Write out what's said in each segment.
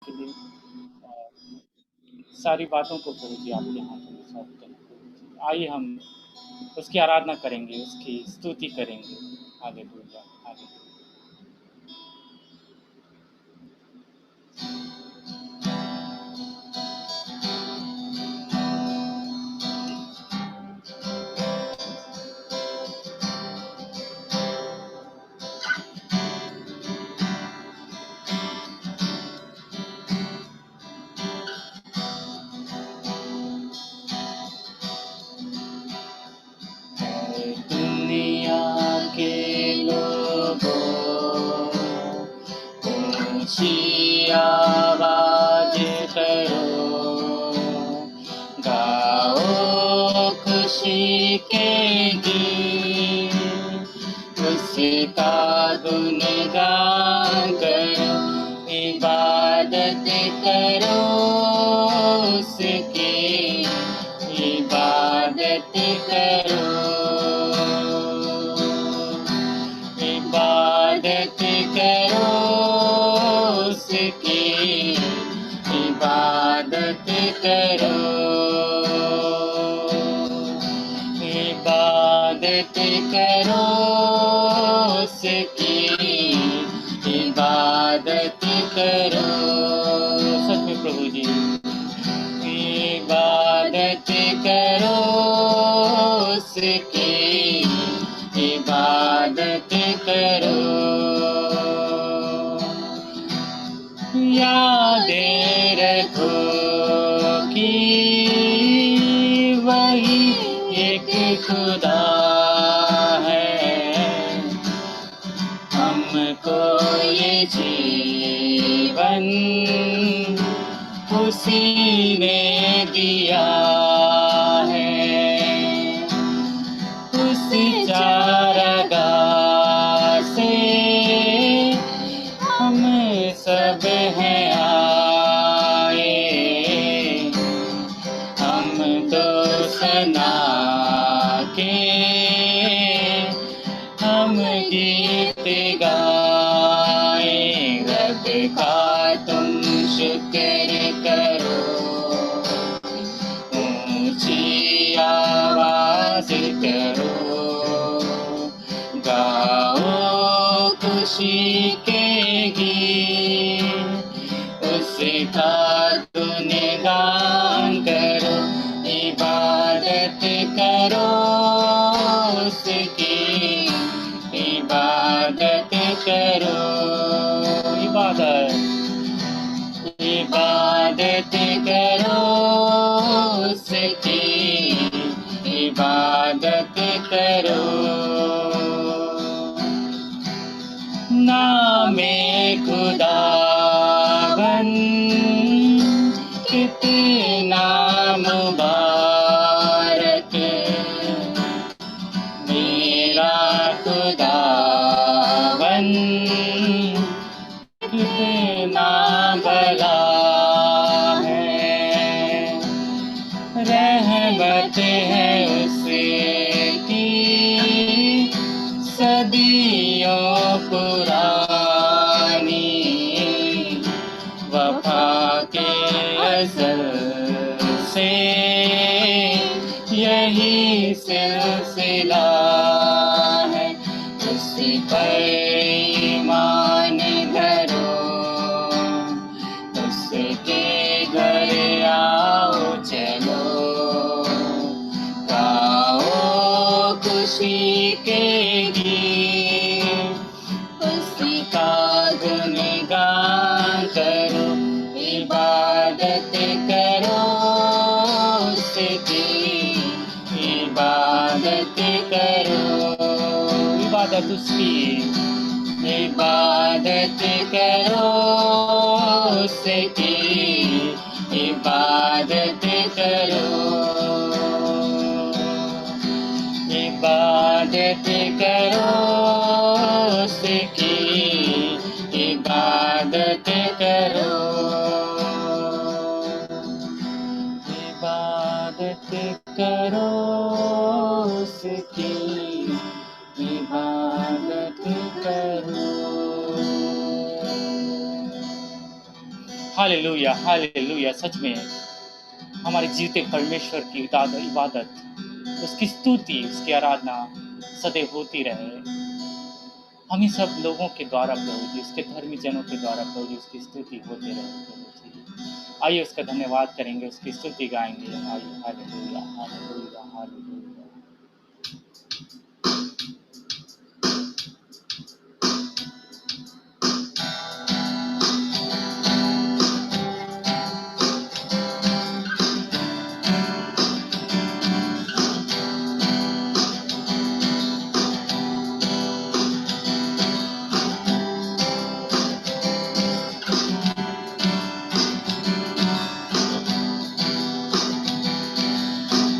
के लिए सारी बातों को प्रभु जी आपके हाथों में सौंपते हैं प्रभु जी। आइए हम उसकी आराधना करेंगे, उसकी स्तुति करेंगे। Hallelujah, hallelujah. दुनिया के लोगों, ऊंची आवाज करो, गाओ खुशी के गीत, उसका गुणगान करो, इबादत करो उसकी, इबादत करो, इबादत करो उसकी, इबादत करो, इबादत करो उसकी, इबादत करो। सच में प्रभु जी, इबादत करो उसकी, इबादत करो, यादें रखो कि वही एक खुदा है, हमको ये जीवन उसी ने दिया है, उस चारागाह से हम सब हैं आए, हम तो सना के हम गीत गाए, रब का तुम शुक्र करो, ऊंची आवाज करो, गाओ खुशी के गीत, उसका गुणगान करो, इबादत करो उसकी, इबादत करो, इबादत, इबादत करो उसकी, इबादत करो, नामे खुदावन कितना मुबारक, मेरा खुदावन कितना भला है, रहमत है उसकी सदियों पुरानी, वफा के अज़ल से यही सिलसिला है, उसी पर ईमान धरो, उसके घर आओ चलो, गाओ खुशी के गीत, उसका गुणगान करो, इबादत करो उसकी, इबादत करो, इबादत उसकी, इबादत करो उसकी, इबादत करो, इबादत करो उसकी, इबादत करो, इबादत करो उसकी, इबादत करो। Hallelujah, hallelujah. सच में हमारे जीते परमेश्वर की इबादत, उसकी स्तुति, उसकी आराधना सदैव होती रहे। हम ही सब लोगों के द्वारा प्रभु जी, उसके धर्मी जनों के द्वारा प्रभु जी उसकी स्तुति होते रहे प्रभु जी। आइए उसका धन्यवाद करेंगे, उसकी स्तुति गाएंगे। आइए, हालेलुया, हालेलुया, हालेलुया।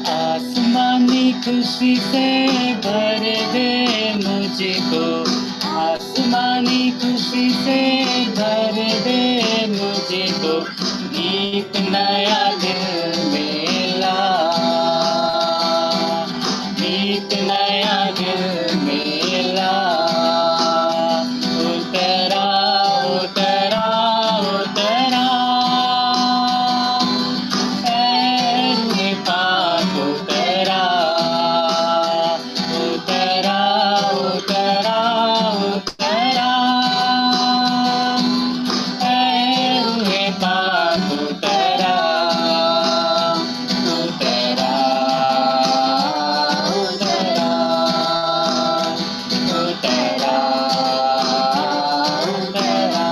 आसमानी खुशी से भर दे मुझको, आसमानी खुशी से भर दे मुझको, गीत नया दिल में ला, गीत नया दिल में ला। उतरा उतरा उतरा, ऐ पाक उतरा, उतरा उतरा उतरा, ऐ पाक उतरा, उतरा उतरा उतरा उतरा।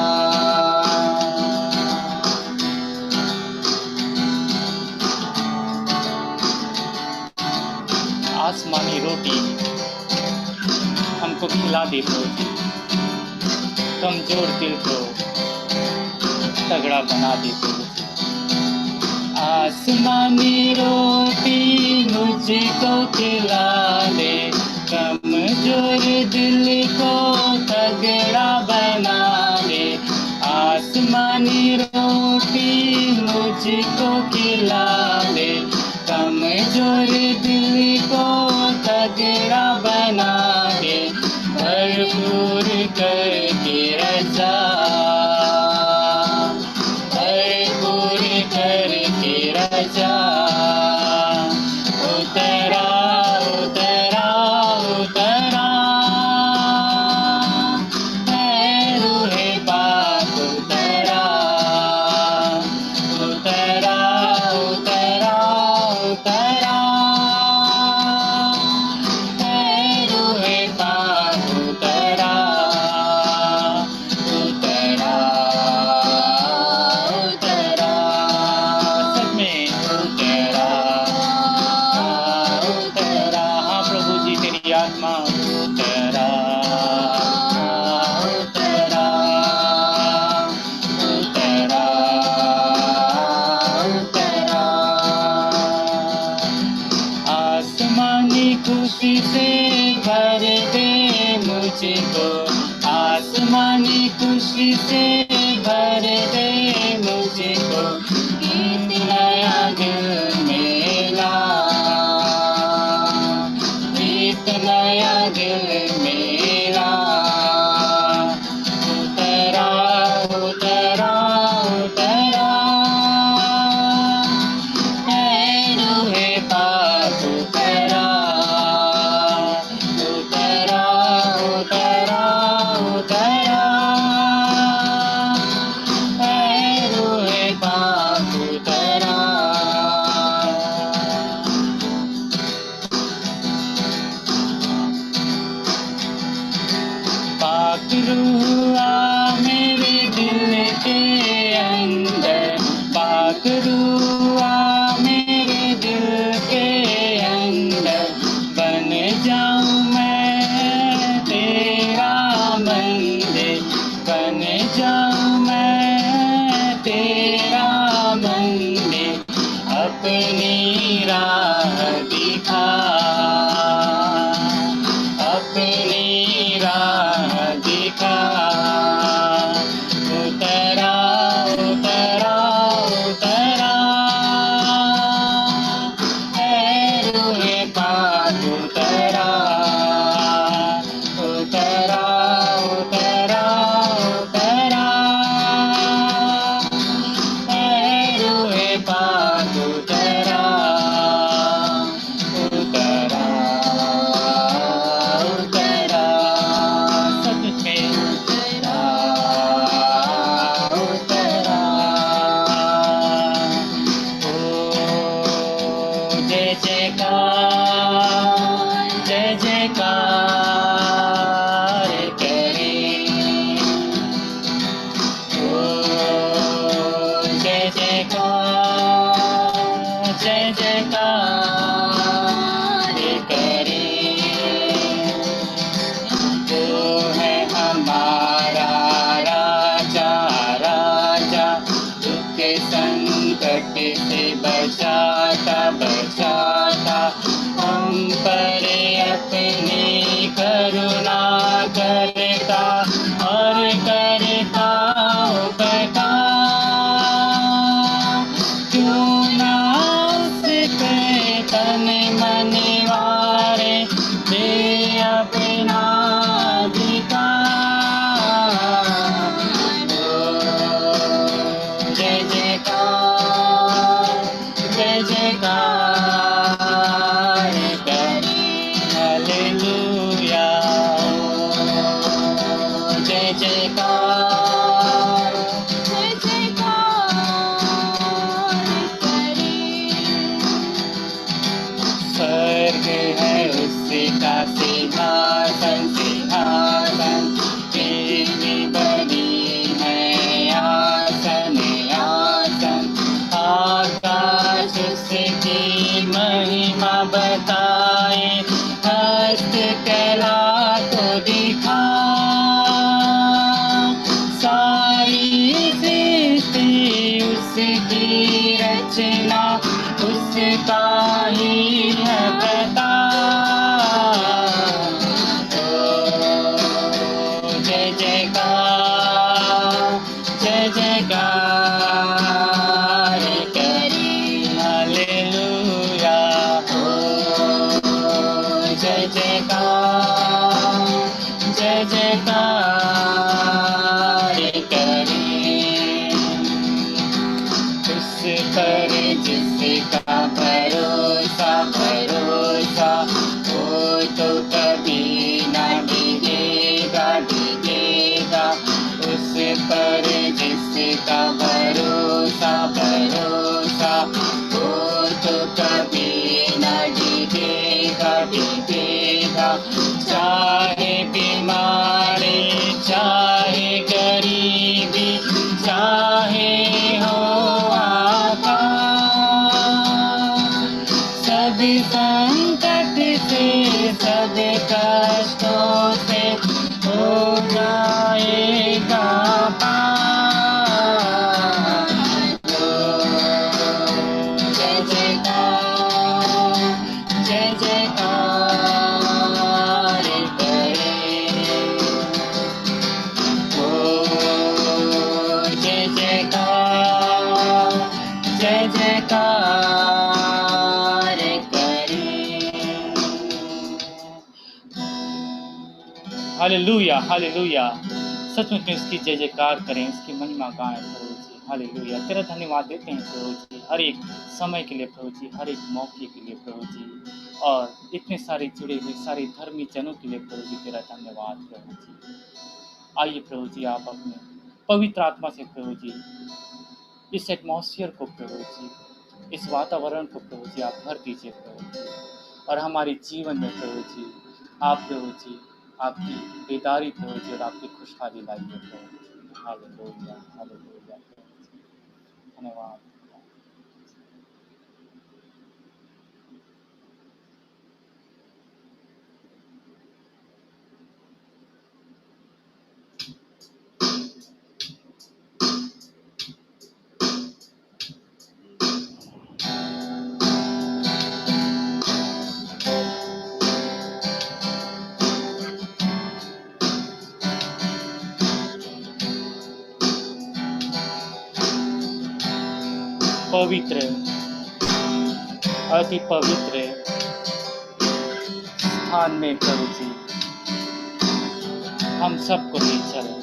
आसमानी रोटी हमको खिला दे प्रभु जी, कमजोर दिल को तगड़ा बना दे प्रभु जी। आसमानी रोटी मुझको खिला दे, कमजोर दिल को तगड़ा बना दे। आसमानी रोटी मुझको खिला दे, कमजोर दिल को तगड़ा बना दे। भरपूर करके रजा, भरपूर करके रजा। उतरा उतरा उतरा, ऐ रूहे पाक उतरा, उतरा उतरा उतरा, ऐ रूहे पाक उतरा, उतरा उतरा। सच में उतरा उतरा। हाँ प्रभु जी, तेरी आत्मा उतरा उतरा उतरा उतरा। आसमानी खुशी से भर दे मुझको, आसमानी खुशी से भर दे मुझको, गीत नया दिल में ला, गीत नया दिल में ला। उतरा उतरा उतरा, ऐ रूहे पाक उतरा, उतरा उतरा उतरा, ऐ रूहे पाक उतरा। पाक रूह आ मेरे दिल के अंदर, पाक रूह आ मेरे दिल के अंदर। बन जाऊं मैं तेरा मंदिर, बन जाऊं मैं तेरा मंदिर। अपनी राह दिखा, अपनी राह दिखा। उतरा उतरा उतरा, ऐ रूहे पाक उतरा, उतरा उतरा उतरा, के संकट से बचाता बचाता हम पर अपनी करुणा करता और करता उपकार। क्यों ना उसके तन मन वारे दे अपना अधिकार। जय जयकार जय जयकार करी हालेलुया। जय जयकार करी। स्वर्ग है उसका सिंहासन सिंहासन, पृथ्वी बनी है आसन आसन। आकाश उसकी महिमा बताए, हस्त कला को दिखा। सारी सृष्टि उसकी रचना, उसका ही है बता। जय जयकार जय जयकार करी हालेलुया। जय जयकार जय जयकार करी। उस पर जिसका भरोसा भरोसा, वो तो कभी न डिगेगा डिगेगा। उस पर जिसका भरोसा भरोसा, वो तो कभी न डिगेगा डिगेगा। चाहे बीमारी चाहे गरीबी चाहे हो सब संकट से सब कष्टों से हो जाएगा पार। जय जयकार जय जयकार करे। जय जयकार जय जयकार हालेलुया हालेलुया। सचमुच में उसकी जय जयकार करें, उसकी महिमा गाएं प्रभु जी। हालेलुया। तेरा धन्यवाद देते हैं प्रभु जी, हर एक समय के लिए प्रभु जी, हर एक मौके के लिए प्रभु जी, और इतने सारे जुड़े हुए सारे धर्मी जनों के लिए प्रभु जी तेरा धन्यवाद प्रभु जी। आइए प्रभु जी आप अपने पवित्र आत्मा से प्रभु जी इस एटमॉस्फेयर को प्रभु जी, इस वातावरण को प्रभु जी आप भर दीजिए प्रभु जी, और हमारे जीवन में प्रभु जी आप प्रभु जी आपकी बेदारी प्रभु जी और आपकी खुशहाली लाइए प्रभु जी। हालेलुया हालेलुया प्रभु जी। धन्यवाद। पवित्र अति पवित्र स्थान में प्रभु जी हम सबको ले चलो।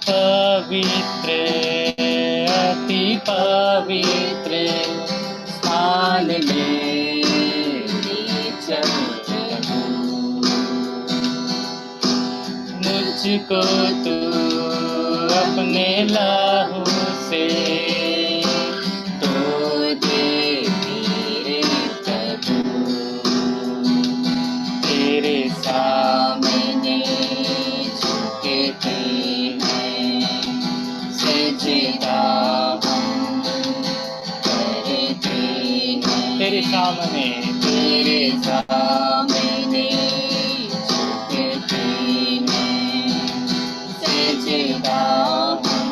पवित्र अति पवित्र स्थान में ले चलो। मुझको तू अपने लहू से तेरे सामने झुकते हैं, सजदा हम करते हैं। तेरे सामने झुकते हैं, सजदा हम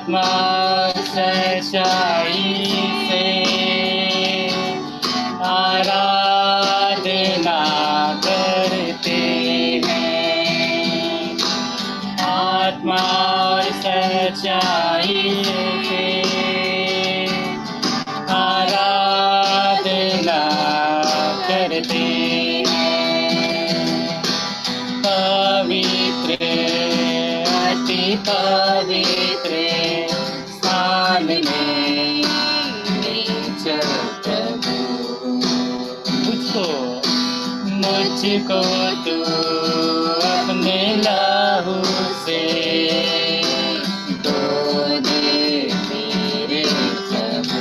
आत्मा सच्चाई से आराधना करते हैं। आत्मा सच्चाई से आराधना करते हैं। पवित्र अति पवित्र स्थान में चल प्रभु, मुझको तू अपने लहू से धो दे मेरे प्रभु।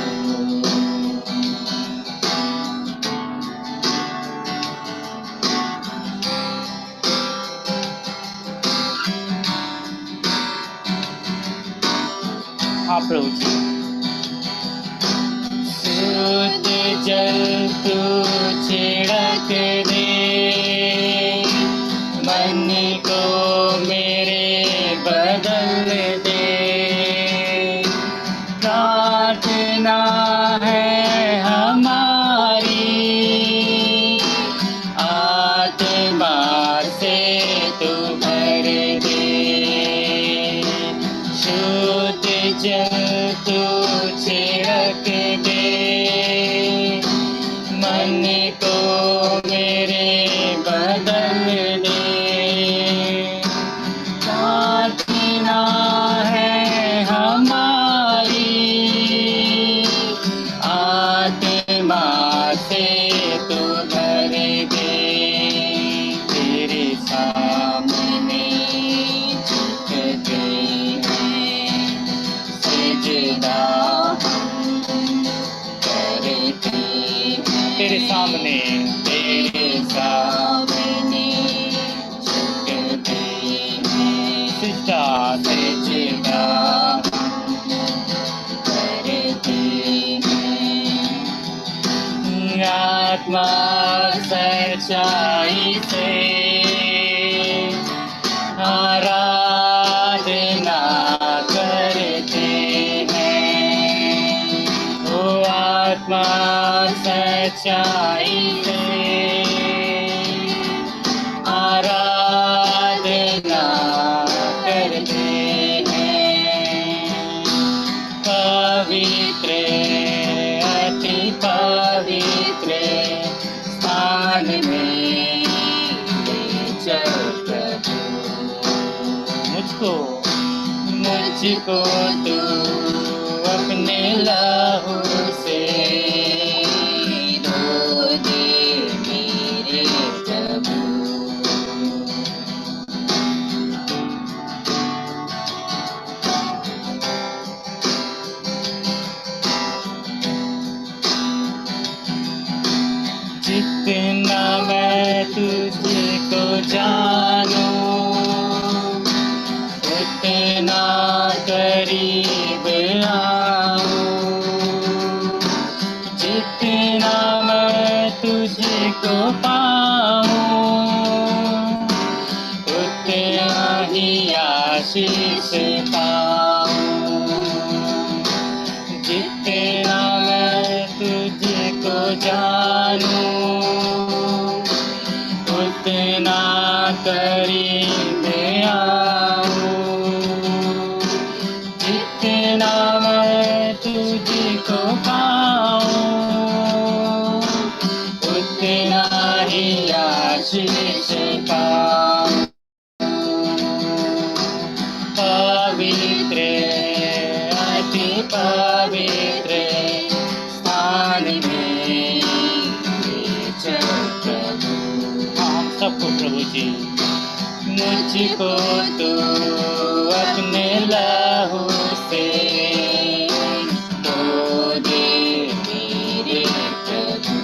हाँ प्रभु जी, शुद्ध जल तू छिड़क दे, मन को मेरे बदल दे। प्रार्थना है हमारी, आत्मा से तू भर दे। शुद्ध जल तू छिड़क दे, मन को मेरे बदल दे। प्रार्थना है हमारी, आत्मा से तू भर दे। तेरे सामने झुकते हैं, सजदा करते हैं। तेरे सामने झुकते हैं, सजदा करते हैं। आत्मा सच्चाई से आराधना करते हैं। ओ आत्मा सच्चाई से आराधना करते हैं। पवित्र अति पवित्र स्थान में चल प्रभु, मुझको तू अपने लहू से धो दे मेरे प्रभु। जितना मैं तुझको जानूं, उतना करीब आऊं। जितना मैं तुझको पाऊं, उतना ही आशीष पाऊं। जितना मैं तुझको जानूं, उतना करीब आऊं। जितना मैं तुझको पाऊं, उतना ही आशीष पाऊं। पवित्र अति पवित्र स्थान में चल प्रभु। हम सबको प्रभु जी, मुझको तू अपने लहू से धो दे मेरे प्रभु।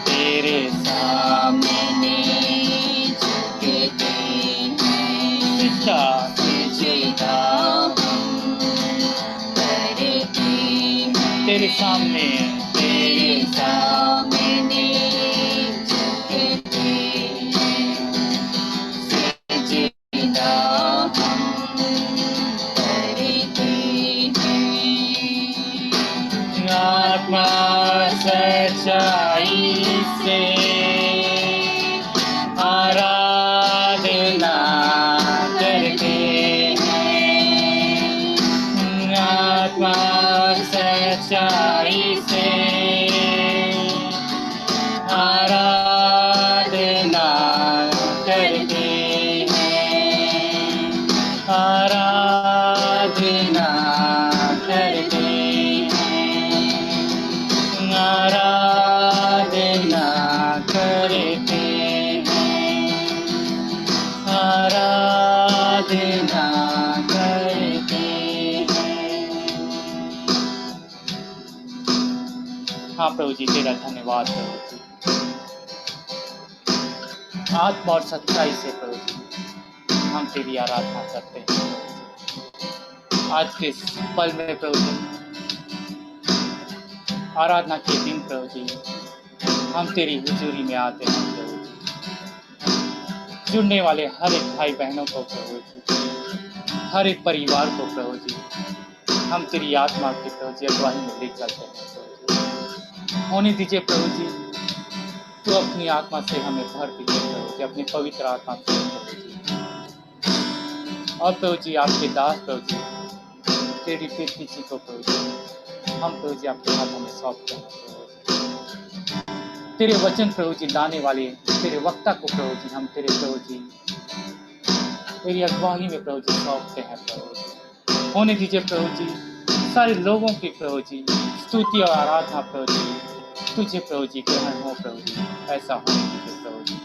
तेरे सामने झुकते हैं, सजदा करते हैं। तेरे सामने झुकते हैं, सजदा हाँ प्रभु जी, तेरा धन्यवाद प्रभु जी। आत्मा और सच्चाई से प्रभु जी हम तेरी आराधना करते हैं प्रभु जी। आज के इस पल में प्रभु जी, आराधना के दिन प्रभु जी, हम तेरी हुजूरी में आते हैं प्रभु जी। जुड़ने वाले हर एक भाई बहनों को प्रभु जी, हर एक परिवार को प्रभु जी, हम तेरी आत्मा की प्रभु जी अगुवाई में ले चलते हैं प्रभु जी। होने दीजिए प्रभु जी, तू अपनी आत्मा से हमें भर दीजिए प्रभु जी, अपनी पवित्र आत्मा से प्रभु जी। और प्रभु जी, आपके दास प्रभु जी, तेरी बेटी जी को प्रभु जी, हम प्रभु जी आपके हाथों में सौंपते हैं प्रभु जी। तेरे वचन प्रभु जी लाने वाले तेरे वक्ता को प्रभु जी, हम तेरे प्रभु जी तेरी अगुवाई में प्रभु जी सौंपते हैं प्रभु जी। होने दीजिए प्रभु जी, सारे लोगों की प्रभु जी स्तुति और आराधना प्रभु जी तुझे प्रभु जी ग्रहण हो प्रभु जी, ऐसा होने दीजिए प्रभु जी।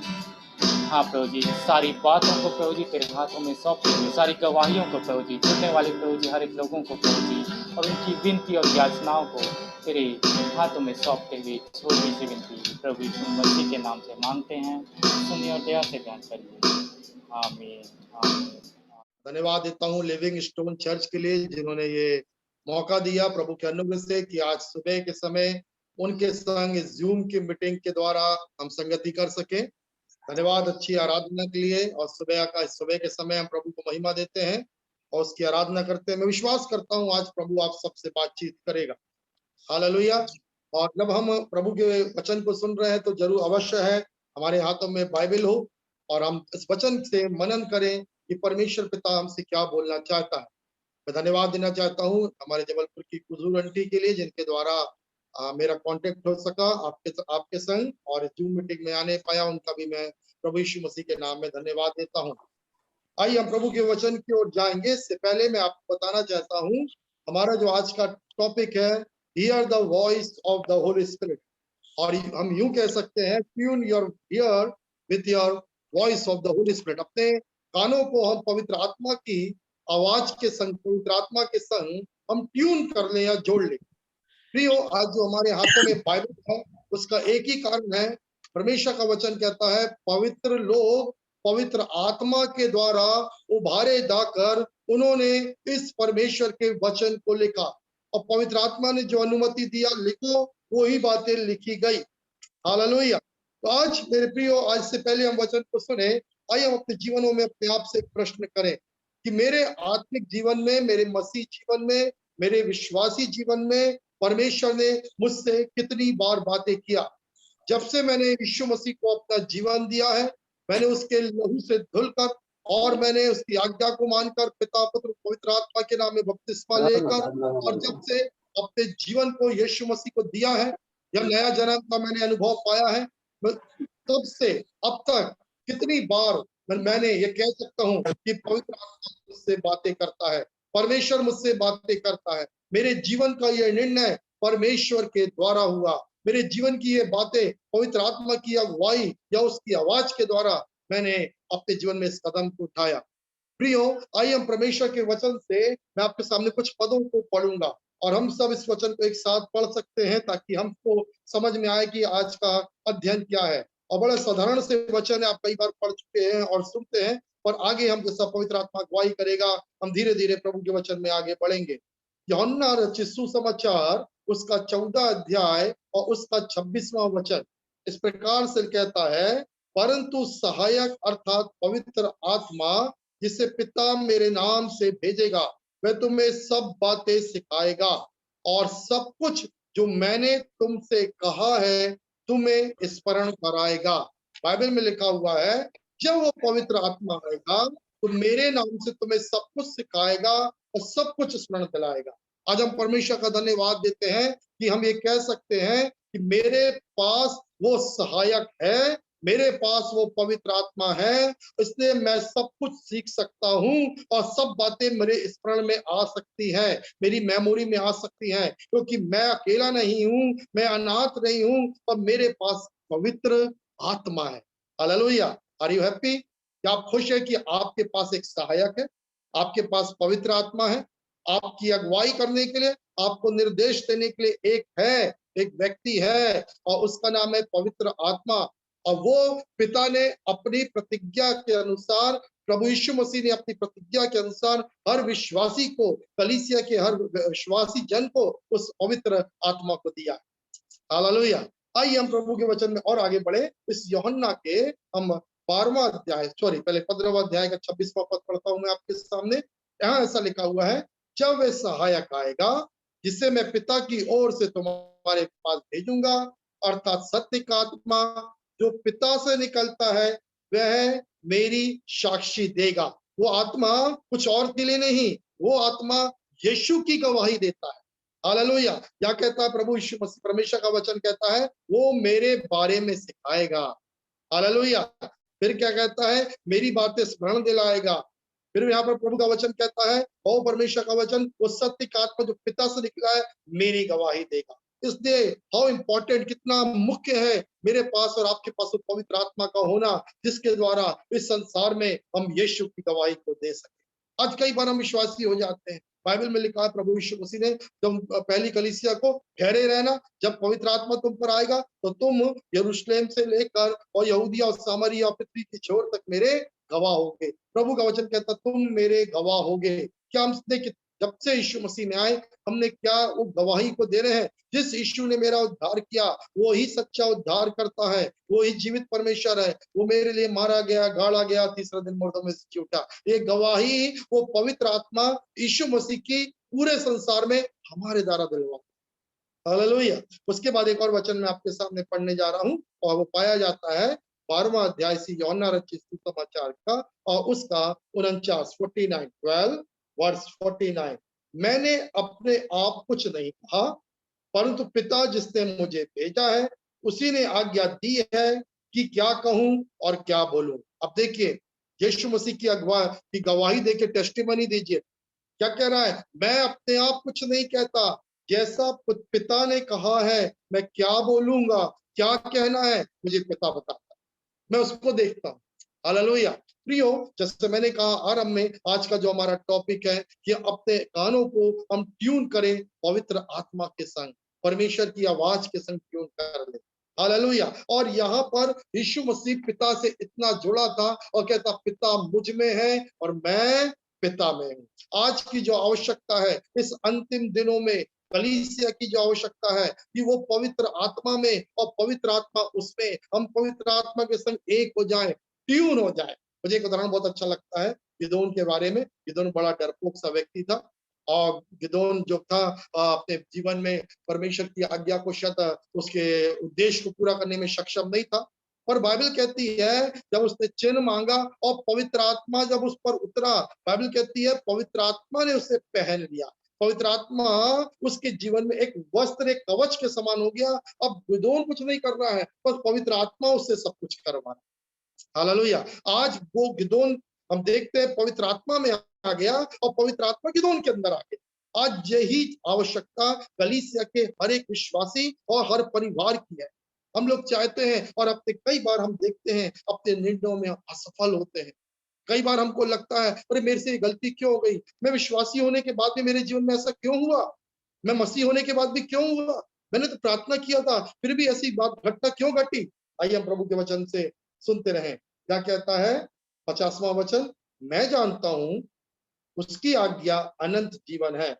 हाँ प्रभु जी, सारी बातों को प्रभु जी तेरे हाथों में सौंपते हुए, सारी गवाहियों को प्रभु जी, जुड़ने वाले प्रभु जी हर एक लोगों को प्रभु जी और उनकी विनती और याचनाओं को तेरे हाथों में सौंपते हुए छोटी सी विनती प्रभु यीशु मसीह के नाम से मांगते हैं, सुनिए और दया से ध्यान करिए। आमीन आमीन। धन्यवाद देता हूँ लिविंग स्टोन चर्च के लिए, जिन्होंने ये मौका दिया प्रभु के अनुग्रह से कि आज सुबह के समय उनके संग इस जूम की मीटिंग के द्वारा हम संगति कर सके। धन्यवाद अच्छी आराधना के लिए। और सुबह के समय हम प्रभु को महिमा देते हैं और उसकी आराधना करते हैं। मैं विश्वास करता हूँ आज प्रभु आप सबसे बातचीत करेगा। हालेलुया। और जब हम प्रभु के वचन को सुन रहे हैं तो जरूर अवश्य है हमारे हाथों में बाइबल हो और हम इस वचन से मनन करें कि परमेश्वर पिता हमसे क्या बोलना चाहता है। मैं धन्यवाद देना चाहता हूँ हमारे जबलपुर की कुजूर आंटी के लिए, जिनके द्वारा मेरा कांटेक्ट हो सका आपके संग और जूम मीटिंग में आने पाया। उनका भी मैं प्रभु यीशु मसीह के नाम में धन्यवाद देता हूँ। आइए हम प्रभु के वचन की ओर जाएंगे। इससे पहले मैं आपको बताना चाहता हूँ हमारा जो आज का टॉपिक है, here the voice of the Holy spirit. और हम यूं कह सकते हैं, tune your here with your voice of the Holy spirit. अपने कानों को हम पवित्र आत्मा की आवाज के संग, पवित्र आत्मा के संग हम ट्यून कर ले या जोड़ ले। प्रियो, आज जो हमारे हाथों में बाइबल है उसका एक ही कारण है, परमेश्वर का वचन कहता है पवित्र लोग पवित्र आत्मा के द्वारा उभारे जाकर उन्होंने इस परमेश्वर के वचन को लिखा। और पवित्र आत्मा ने जो अनुमति दिया लिखो, वही बातें लिखी गई। हालेलुया। तो आज मेरे प्रियो, आज से पहले हम वचन को सुने, आइए हम अपने जीवनों में अपने आप से प्रश्न करें कि मेरे आत्मिक जीवन में, मेरे मसीह जीवन में, मेरे विश्वासी जीवन में परमेश्वर ने मुझसे कितनी बार बातें किया। जब से मैंने यीशु मसीह को अपना जीवन दिया है, मैंने उसके लहू से धुलकर और मैंने उसकी आज्ञा को मानकर पिता पुत्र पवित्र आत्मा के नाम में बपतिस्मा लेकर, और जब से अपने जीवन को यीशु मसीह को दिया है, जब नया जन्म का मैंने अनुभव पाया है, तब से अब तक कितनी बार मैंने ये कह सकता हूँ कि पवित्र आत्मा मुझसे बातें करता है, परमेश्वर मुझसे बातें करता है। मेरे जीवन का यह निर्णय परमेश्वर के द्वारा हुआ। मेरे जीवन की ये बातें पवित्र आत्मा की अगुवाई या उसकी आवाज के द्वारा मैंने अपने जीवन में इस कदम को उठाया। प्रियो, आइए हम परमेश्वर के वचन से, मैं आपके सामने कुछ पदों को पढ़ूंगा और हम सब इस वचन को एक साथ पढ़ सकते हैं ताकि हमको समझ में आए कि आज का अध्ययन क्या है। और बड़ा साधारण से वचन है, आप कई बार पढ़ चुके हैं और सुनते हैं, पर आगे हम जैसा पवित्र आत्मा अगुवाई करेगा, हम धीरे धीरे प्रभु के वचन में आगे बढ़ेंगे। यूहन्ना रचित सुसमाचार उसका 14 अध्याय और उसका 26वां वचन इस प्रकार से कहता है, परंतु सहायक अर्थात पवित्र आत्मा जिसे पिता मेरे नाम से भेजेगा, वह तुम्हें सब बातें सिखाएगा और सब कुछ जो मैंने तुमसे कहा है तुम्हें स्मरण कराएगा। बाइबल में लिखा हुआ है, जब वो पवित्र आत्मा आएगा तो मेरे नाम से तुम्हें सब कुछ सिखाएगा और सब कुछ स्मरण दिलाएगा। आज हम परमेश्वर का धन्यवाद देते हैं कि हम ये कह सकते हैं कि मेरे पास वो सहायक है, मेरे पास वो पवित्र आत्मा है, इसलिए मैं सब कुछ सीख सकता हूँ और सब बातें मेरे स्मरण में आ सकती हैं, मेरी मेमोरी में आ सकती हैं, क्योंकि मैं अकेला नहीं हूँ, मैं अनाथ नहीं हूँ, और मेरे पास पवित्र आत्मा है। हालेलुया। Are you happy? क्या आप खुश है कि आपके पास एक सहायक है, आपके पास पवित्र आत्मा है, आपकी अगुवाई करने के लिए, आपको निर्देश देने के लिए एक है एक व्यक्ति है और उसका नाम है पवित्र आत्मा। और वो पिता ने अपनी प्रतिज्ञा के अनुसार, प्रभु यीशु मसीह ने अपनी प्रतिज्ञा के अनुसार हर विश्वासी को, कलीसिया के हर विश्वासी जन को उस पवित्र आत्मा को दिया। हालेलुया। आइए हम प्रभु के वचन में और आगे बढ़े। इस यूहन्ना के हम 12वां अध्याय, सॉरी पहले 15वां अध्याय का 26वां पद पढ़ता हूं मैं आपके सामने। यहाँ ऐसा लिखा हुआ है, जब वह सहायक आएगा जिसे मैं पिता की ओर से तुम्हारे पास भेजूंगा, अर्थात सत्य का आत्मा जो पिता से निकलता है, वह मेरी साक्षी देगा। वो आत्मा कुछ और के लिए नहीं, वो आत्मा यीशु की गवाही देता है। हालेलुया। क्या कहता है प्रभु यीशु मसीह? परमेश्वर का वचन कहता है वो मेरे बारे में सिखाएगा। हालेलुया। फिर क्या कहता है? मेरी बातें स्मरण दिलाएगा। फिर यहाँ पर प्रभु का वचन कहता है, ओ परमेश्वर का वचन, वो सत्य का आत्मा जो पिता से निकला है, मेरी गवाही देगा। इसलिए हाउ इंपॉर्टेंट, कितना मुख्य है मेरे पास और आपके पास वो पवित्र आत्मा का होना, जिसके द्वारा इस संसार में हम यीशु की गवाही को दे सके। आज कई बार हम विश्वासी हो जाते हैं। बाइबल में लिखा है प्रभु यीशु मसीह ने तुम पहली कलीसिया को, ठहरे रहना, जब पवित्र आत्मा तुम पर आएगा तो तुम यरूशलेम से लेकर और यहूदिया और सामरिया पृथ्वी की छोर तक मेरे गवाह होगे। प्रभु का वचन कहता तुम मेरे गवाह होगे। क्या हमने जब से यीशु मसीह में आए हमने क्या वो गवाही को दे रहे हैं? जिस यीशु ने मेरा उद्धार किया वो ही सच्चा उद्धार करता है, वो ही जीवित परमेश्वर है। वो मेरे लिए मारा गया, गाड़ा गया, तीसरा दिन मुर्दों में से जी उठा। ये गवाही वो पवित्र आत्मा यीशु मसीह की पूरे संसार में हमारे द्वारा दिलवा। हालेलुया। उसके बाद एक और वचन मैं आपके सामने पढ़ने जा रहा हूं और वो पाया जाता है 12वां अध्याय से यूहन्ना रचित सुसमाचार का और उसका 49 49 12 वर्स 49। मैंने अपने आप कुछ नहीं कहा, परंतु पिता जिसने मुझे भेजा है उसी ने आज्ञा दी है कि क्या कहूं और क्या बोलूं। अब देखिए, यीशु मसीह की अगवा की गवाही देके टेस्टिमनी दीजिए। क्या कह रहा है? मैं अपने आप कुछ नहीं कहता, जैसा पिता ने कहा है मैं क्या बोलूंगा, क्या कहना है, मुझे पिता बताता है, मैं उसको देखता हूँ। हालेलुया। प्रियो, जैसे मैंने कहा आरंभ में, आज का जो हमारा टॉपिक है कि अपने कानों को हम ट्यून करें पवित्र आत्मा के संग, परमेश्वर की आवाज के संग ट्यून कर ले। हालेलुया। और यहाँ पर यीशु मसीह पिता से इतना जुड़ा था और कहता पिता मुझ में है और मैं पिता में हूँ। आज की जो आवश्यकता है इस अंतिम दिनों में, कलीसिया की जो आवश्यकता है कि वो पवित्र आत्मा में और पवित्र आत्मा उसमें, हम पवित्र आत्मा के संग एक हो जाएं, ट्यून हो जाए। मुझे एक उदाहरण बहुत अच्छा लगता है गिदोन के बारे में। गिदोन बड़ा डरपोक सा व्यक्ति था और गिदोन जो था अपने जीवन में परमेश्वर की आज्ञा को शायद उसके उद्देश्य को पूरा करने में सक्षम नहीं था। पर बाइबल कहती है जब उसने चिन्ह मांगा और पवित्र आत्मा जब उस पर उतरा, बाइबल कहती है पवित्र आत्मा ने उसे पहन लिया। पवित्र आत्मा उसके जीवन में एक वस्त्र, एक कवच के समान हो गया। अब गिदोन कुछ नहीं कर रहा है, बस पवित्र आत्मा उससे सब कुछ करवा रहा है। हालेलुया। आज वो गिदोन हम देखते हैं पवित्र आत्मा में आ गया और पवित्र आत्मा गिदोन के अंदर आ गया। आज यही आवश्यकता कलीसिया के हर एक विश्वासी और हर परिवार की है। हम लोग चाहते हैं और अपने कई बार हम देखते हैं अपने निर्णयों में असफल होते हैं। कई बार हमको लगता है अरे मेरे से गलती क्यों हो गई, मैं विश्वासी होने के बाद भी मेरे जीवन में ऐसा क्यों हुआ, मैं मसीह होने के बाद भी क्यों हुआ, मैंने तो प्रार्थना किया था फिर भी ऐसी बात घटना क्यों घटी। आइए हम प्रभु के वचन से सुनते रहें। क्या कहता है 50वां वचन? मैं जानता हूं उसकी आज्ञा अनंत जीवन है,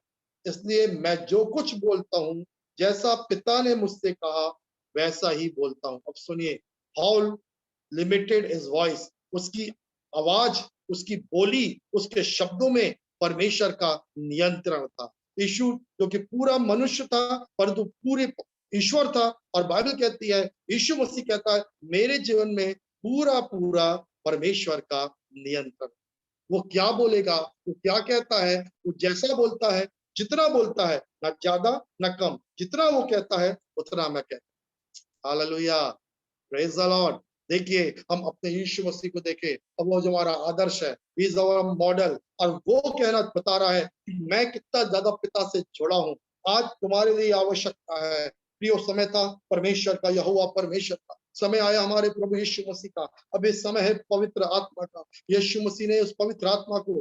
इसलिए मैं जो कुछ बोलता हूं जैसा पिता ने मुझसे कहा वैसा ही बोलता हूं। अब सुनिए, हाउ लिमिटेड इज वॉइस, उसकी आवाज, उसकी बोली, उसके शब्दों में परमेश्वर का नियंत्रण था। यीशु जो कि पूरा मनुष्य था परंतु पूरे ईश्वर था। और बाइबल कहती है, यीशु मसीह कहता है मेरे जीवन में पूरा पूरा परमेश्वर का नियंत्रण। वो क्या बोलेगा, वो क्या कहता है, वो जैसा बोलता है, जितना बोलता है, ना ज्यादा ना कम, जितना वो कहता है उतना मैं कहता हूं। Hallelujah, praise the Lord. देखिए, हम अपने यीशु मसीह को देखें, अब वो जो हमारा आदर्श है, ही इज आवर मॉडल, और वो कहना बता रहा है कि मैं कितना ज्यादा पिता से जुड़ा हूं। आज तुम्हारे लिए आवश्यकता है, प्रियो समय था परमेश्वर का, यहोवा परमेश्वर का, समय आया हमारे प्रभु यीशु मसीह का। अब ये समय है पवित्र आत्मा का। यीशु मसीह ने उस पवित्र आत्मा को,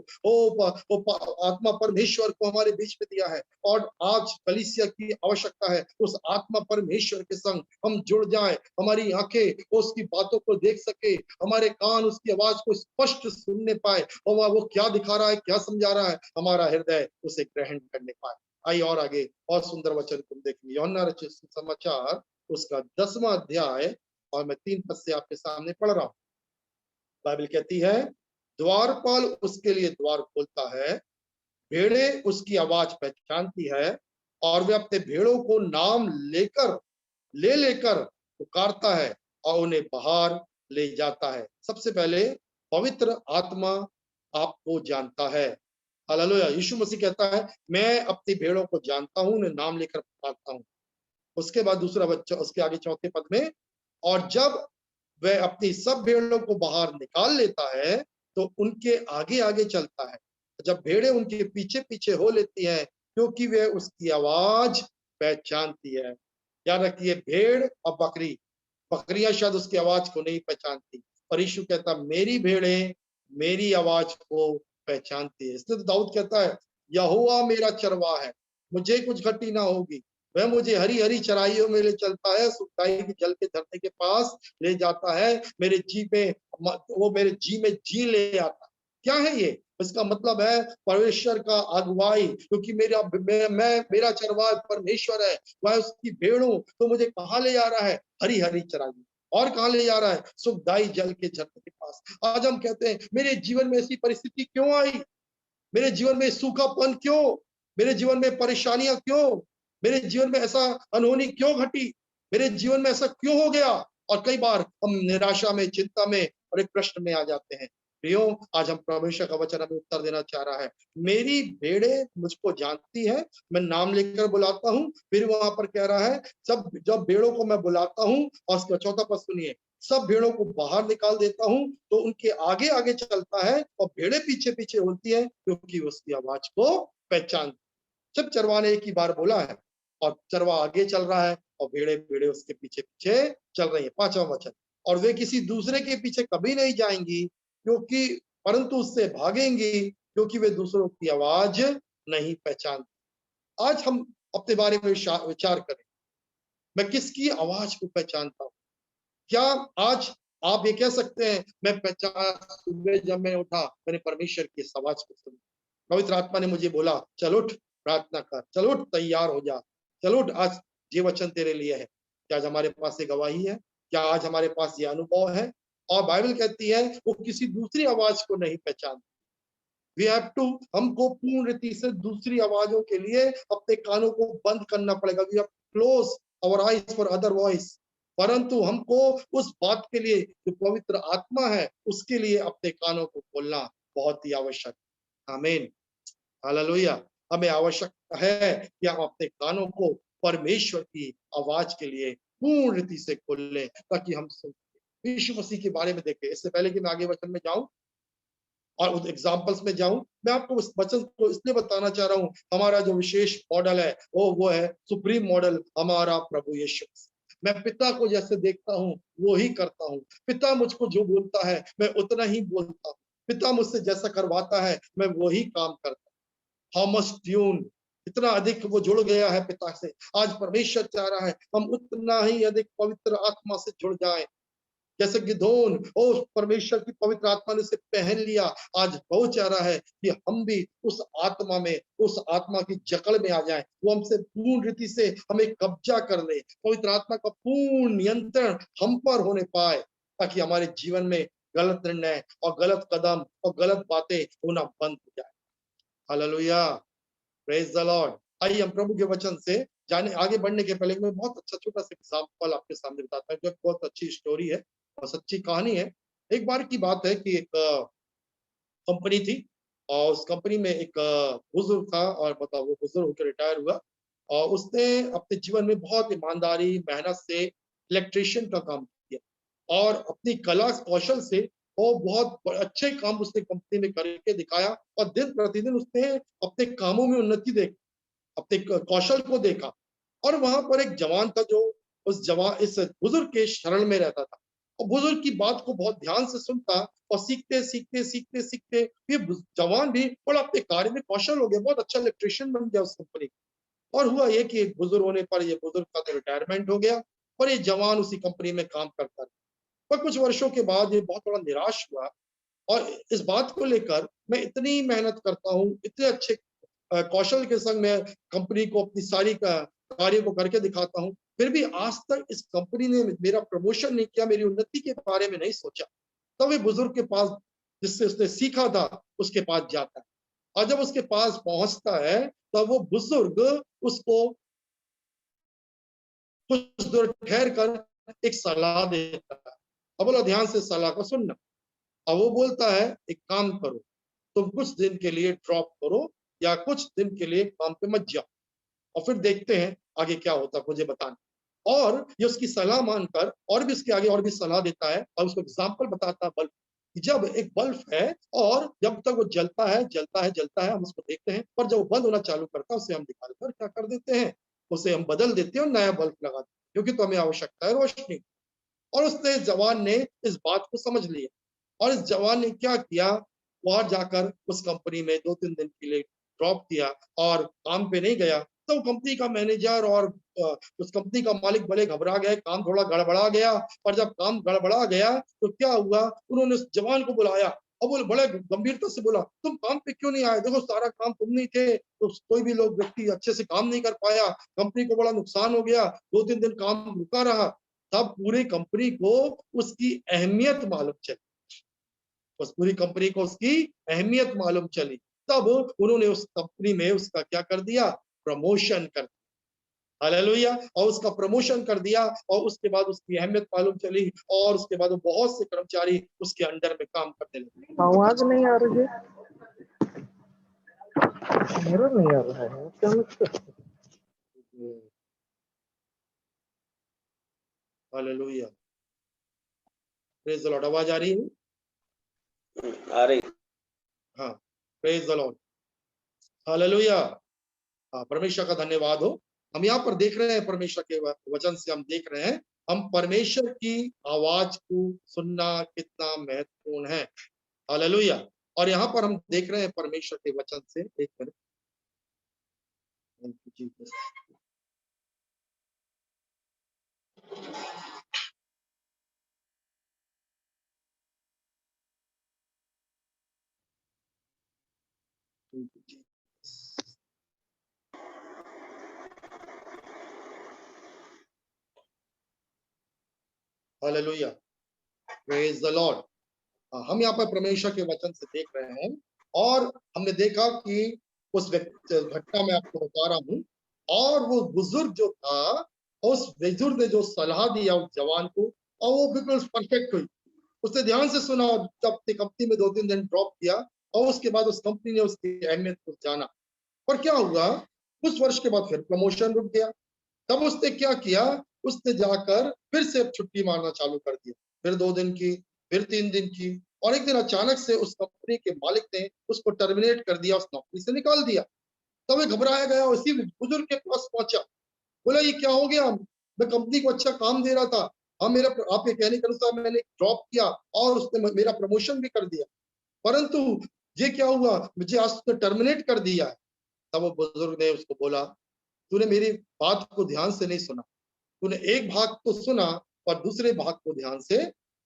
आत्मा परमेश्वर को हमारे बीच में दिया है, और आज कलीसिया की आवश्यकता है उस आत्मा परमेश्वर के संग हम जुड़ जाएं। हमारी आंखें उसकी बातों को देख सके, हमारे कान उसकी आवाज को स्पष्ट सुनने पाए, और वो क्या दिखा रहा है, क्या समझा रहा है, हमारा हृदय उसे ग्रहण करने पाए। आइए और आगे और सुंदर वचन तुम देखेंगे। यूहन्ना रचित सुसमाचार उसका 10वां अध्याय, और मैं 3 पद से आपके सामने पढ़ रहा हूं। बाइबल कहती है, द्वारपाल उसके लिए द्वार खोलता है, भेड़ें उसकी आवाज पहचानती है, और वे अपने भेड़ों को नाम ले लेकर पुकारता है और उन्हें बाहर ले जाता है। सबसे पहले पवित्र आत्मा आपको जानता है। हालेलुया। यीशु मसीह कहता है, मैं अपनी भेड़ों को जानता हूं, उन्हें नाम लेकर पुकारता हूं। उसके बाद दूसरा बच्चा, उसके आगे चौथे पद में, और जब वह अपनी सब भेड़ों को बाहर निकाल लेता है तो उनके आगे आगे चलता है। जब भेड़ें उनके पीछे पीछे हो लेती हैं, क्योंकि वे उसकी आवाज पहचानती है। याद रखिए, भेड़ और बकरी, बकरियां शायद उसकी आवाज को नहीं पहचानती, पर यीशु कहता, मेरी भेड़ें मेरी आवाज को पहचानती है। इसलिए तो दाऊद कहता है, यहोवा मेरा चरवाहा है, मुझे कुछ घटी ना होगी। वह मुझे हरी हरी चराइयों में ले चलता है, सुखदाई के जल के झरने के पास ले जाता है, मेरे जी में वो मेरे जी में जी ले आता है। क्या है ये? इसका मतलब है परमेश्वर का अगुवाई, क्योंकि मेरा चरवाहा परमेश्वर है, वह उसकी भेड़ों तो मुझे कहाँ ले जा रहा है? हरी हरी चराइयों। और कहाँ ले जा रहा है? सुखदाई जल के झरने के पास। आज हम कहते हैं, मेरे जीवन में ऐसी परिस्थिति क्यों आई? मेरे जीवन में सूखापन क्यों? मेरे जीवन में परेशानियां क्यों? मेरे जीवन में ऐसा अनहोनी क्यों घटी? मेरे जीवन में ऐसा क्यों हो गया? और कई बार हम निराशा में, चिंता में और एक प्रश्न में आ जाते हैं। प्रियो, आज हम परमेश्वर का वचन हमें उत्तर देना चाह रहा है। मेरी भेड़ें मुझको जानती है, मैं नाम लेकर बुलाता हूं। फिर वहां पर कह रहा है, सब जब भेड़ों को मैं बुलाता हूं, और उसका चौथा पद सुनिए, सब भेड़ों को बाहर निकाल देता हूं तो उनके आगे आगे चलता है, और भेड़ें पीछे पीछे होती है, क्योंकि उसकी आवाज को पहचान। जब चरवाहा ने एक ही बार बोला है, और चरवाहा आगे चल रहा है, और भेड़े भेड़े उसके पीछे पीछे चल रही है। 5वां वचन, और वे किसी दूसरे के पीछे कभी नहीं जाएंगी, क्योंकि परंतु उससे भागेंगी, क्योंकि वे दूसरों की आवाज नहीं पहचानती। आज हम अपने बारे में विचार करें, मैं किसकी आवाज को पहचानता हूँ? क्या आज आप ये कह सकते हैं, मैं पहचान, सुबह जब मैं उठा, मैंने परमेश्वर की इस आवाज को सुना, पवित्र आत्मा ने मुझे बोला, चल उठ प्रार्थना कर, चल उठ तैयार हो जा, चल उठ, आज ये वचन तेरे लिए है। क्या आज हमारे पास ये गवाही है? क्या आज हमारे पास ये अनुभव है? और बाइबल कहती है, वो किसी दूसरी आवाज को नहीं पहचानती। वी हैव टू, हमको पूर्ण रीति से दूसरी आवाजों के लिए अपने कानों को बंद करना पड़ेगा। We have close our eyes for other voice. परंतु हमको उस बात के लिए जो पवित्र आत्मा है, उसके लिए अपने कानों को खोलना बहुत ही आवश्यक है। आमीन, हालेलुया। हमें आवश्यकता है कि हम अपने कानों को परमेश्वर की आवाज के लिए पूर्ण रीति से खोल लें, ताकि हम सुन सकें। यीशु मसीह के बारे में देखें। इससे पहले कि मैं आगे वचन में जाऊं और उस एग्जाम्पल्स में जाऊं, मैं आपको उस वचन को इसलिए बताना चाह रहा हूं, हमारा जो विशेष मॉडल है वो है सुप्रीम मॉडल, हमारा प्रभु यीशु। मैं पिता को जैसे देखता हूं वो ही करता हूं। पिता मुझको जो बोलता है मैं उतना ही बोलता हूं। पिता मुझसे जैसा करवाता है मैं वही काम करता हूं। हाउ मच ट्यून, इतना अधिक वो जुड़ गया है पिता से। आज परमेश्वर चाह रहा है हम उतना ही अधिक पवित्र आत्मा से जुड़ जाएं। जैसे गिदोन, ओ परमेश्वर की पवित्र आत्मा ने उसे पहन लिया, आज वो चाह रहा है कि हम भी उस आत्मा में, उस आत्मा की जकड़ में आ जाएं, वो हमसे पूर्ण रीति से हमें कब्जा कर ले। पवित्र आत्मा का पूर्ण नियंत्रण हम पर होने पाए, ताकि हमारे जीवन में गलत निर्णय और गलत कदम और गलत बातें होना बंद हो जाए। Hallelujah, praise the Lord. आइए हम प्रभु के वचन से जाने, आगे बढ़ने के पहले मैं बहुत अच्छा छोटा सा एग्जाम्पल आपके सामने बताता हूँ, जो बहुत अच्छी स्टोरी है और सच्ची कहानी है। एक बार की बात है कि एक कंपनी थी, और उस कंपनी में एक बुजुर्ग था, और बताओ वो बुजुर्ग होकर रिटायर हुआ, और उसने अपने जीवन में बहुत ईमानदारी मेहनत से इलेक्ट्रिशियन का काम किया, और अपनी कला कौशल से वो बहुत अच्छे काम उसने कंपनी में करके दिखाया, और दिन प्रतिदिन उसने अपने कामों में उन्नति देखी, अपने कौशल को देखा। और वहां पर एक जवान था जो उस बुजुर्ग के शरण में रहता था और बुजुर्ग की बात को बहुत ध्यान से सुनता और सीखते सीखते सीखते सीखते ये जवान भी बड़ा अपने कार्य में कौशल हो गया, बहुत अच्छा इलेक्ट्रिशियन बन गया उस कंपनी। और हुआ ये कि एक बुजुर्ग होने पर ये बुजुर्ग का तो रिटायरमेंट हो गया और ये जवान उसी कंपनी में काम करता रहा। पर कुछ वर्षों के बाद ये बहुत बड़ा निराश हुआ और इस बात को लेकर मैं इतनी मेहनत करता हूँ, इतने अच्छे कौशल के संग मैं कंपनी को अपनी सारी कार्य को करके दिखाता हूँ, फिर भी आज तक इस कंपनी ने मेरा प्रमोशन नहीं किया, मेरी उन्नति के बारे में नहीं सोचा। तब ये बुजुर्ग के पास जिससे उसने सीखा था उसके पास जाता है और जब उसके पास पहुंचता है तब वो बुजुर्ग उसको कुछ देर ठहर कर एक सलाह देता है। अब बोला ध्यान से सलाह को सुनना। अब वो बोलता है एक काम करो, तुम कुछ दिन के लिए ड्रॉप करो या कुछ दिन के लिए काम पे मत जाओ और फिर देखते हैं आगे क्या होता है, मुझे बताना। और ये उसकी सलाह मानकर और भी उसके आगे और भी सलाह देता है और उसको एग्जाम्पल बताता है बल्ब। जब एक बल्ब है और जब तक वो जलता है जलता है जलता है हम उसको देखते हैं, पर जब वो बंद होना चालू करता है उसे हम निकाल कर क्या कर देते हैं, उसे हम बदल देते हैं और नया बल्ब लगा देते हैं, क्योंकि तो हमें आवश्यकता है रोशनी। और उसने जवान ने इस बात को समझ लिया और इस जवान ने क्या किया, वहां जाकर उस कंपनी में 2-3 दिन के लिए ड्रॉप किया और काम पे नहीं गया। तो कंपनी का मैनेजर और उस कंपनी का मालिक बड़े घबरा गए, काम थोड़ा गड़बड़ा गया। और जब काम गड़बड़ा गया तो क्या हुआ, उन्होंने उस जवान को बुलाया और वो बड़े गंभीरता से बोला, तुम काम पे क्यों नहीं आए, देखो सारा काम तुम नहीं थे, तो कोई भी लोग व्यक्ति अच्छे से काम नहीं कर पाया, कंपनी को बड़ा नुकसान हो गया, 2-3 दिन काम रुका रहा। तब पूरी कंपनी को उसकी अहमियत मालूम चली, उस पूरी कंपनी को उसकी अहमियत मालूम चली। तब उन्होंने उस कंपनी में उसका क्या कर दिया, प्रमोशन कर दिया। हालेलुया। और उसका प्रमोशन कर दिया और उसके बाद उसकी अहमियत मालूम चली और उसके बाद बहुत से कर्मचारी उसके अंडर में काम करने लगे। आवाज नहीं आ रही है, मेरा नहीं आ रहा है क्या मतलब? Hallelujah, praise the Lord. आवाज आ रही है? आ रही। हाँ, प्रेज द लॉर्ड, हालेलुया। हाँ, परमेश्वर का धन्यवाद हो। हम यहाँ पर देख रहे हैं, परमेश्वर के वचन से हम देख रहे हैं हम परमेश्वर की आवाज को सुनना कितना महत्वपूर्ण है। हालेलुया। और यहाँ पर हम देख रहे हैं परमेश्वर के वचन से, एक minute, hallelujah, praise the Lord. हम यहाँ पर परमेश्वर के वचन से देख रहे हैं और हमने देखा कि उस घटना में आपको बता रहा हूँ। और वो बुजुर्ग जो था, उस बुजुर्ग ने जो सलाह दिया उस जवान को और वो बिल्कुल परफेक्ट हुई, उसने ध्यान से सुना और जब कंपनी में 2-3 दिन ड्रॉप किया और उसके बाद उस कंपनी ने उसकी अहमियत को जाना। पर क्या हुआ, कुछ वर्ष के बाद फिर प्रमोशन रुक गया। तब उसने क्या किया, उसने जाकर फिर से छुट्टी मारना चालू कर दिया, फिर 2 दिन की, फिर 3 दिन की, और एक दिन अचानक से उस कंपनी के मालिक ने उसको टर्मिनेट कर दिया, उस नौकरी से निकाल दिया। तब वो घबराया गया, उसी बुजुर्ग के पास पहुंचा, बोला ये क्या हो गया, मैं कंपनी को अच्छा काम दे रहा था, हाँ मेरा आपके कहने के अनुसार मैंने ड्रॉप किया और उसने मेरा प्रमोशन भी कर दिया, परंतु ये क्या हुआ, मुझे आज उसने टर्मिनेट कर दिया है। तब वो बुजुर्ग ने उसको बोला, तूने मेरी बात को ध्यान से नहीं सुना, तूने एक भाग तो सुना पर दूसरे भाग को ध्यान से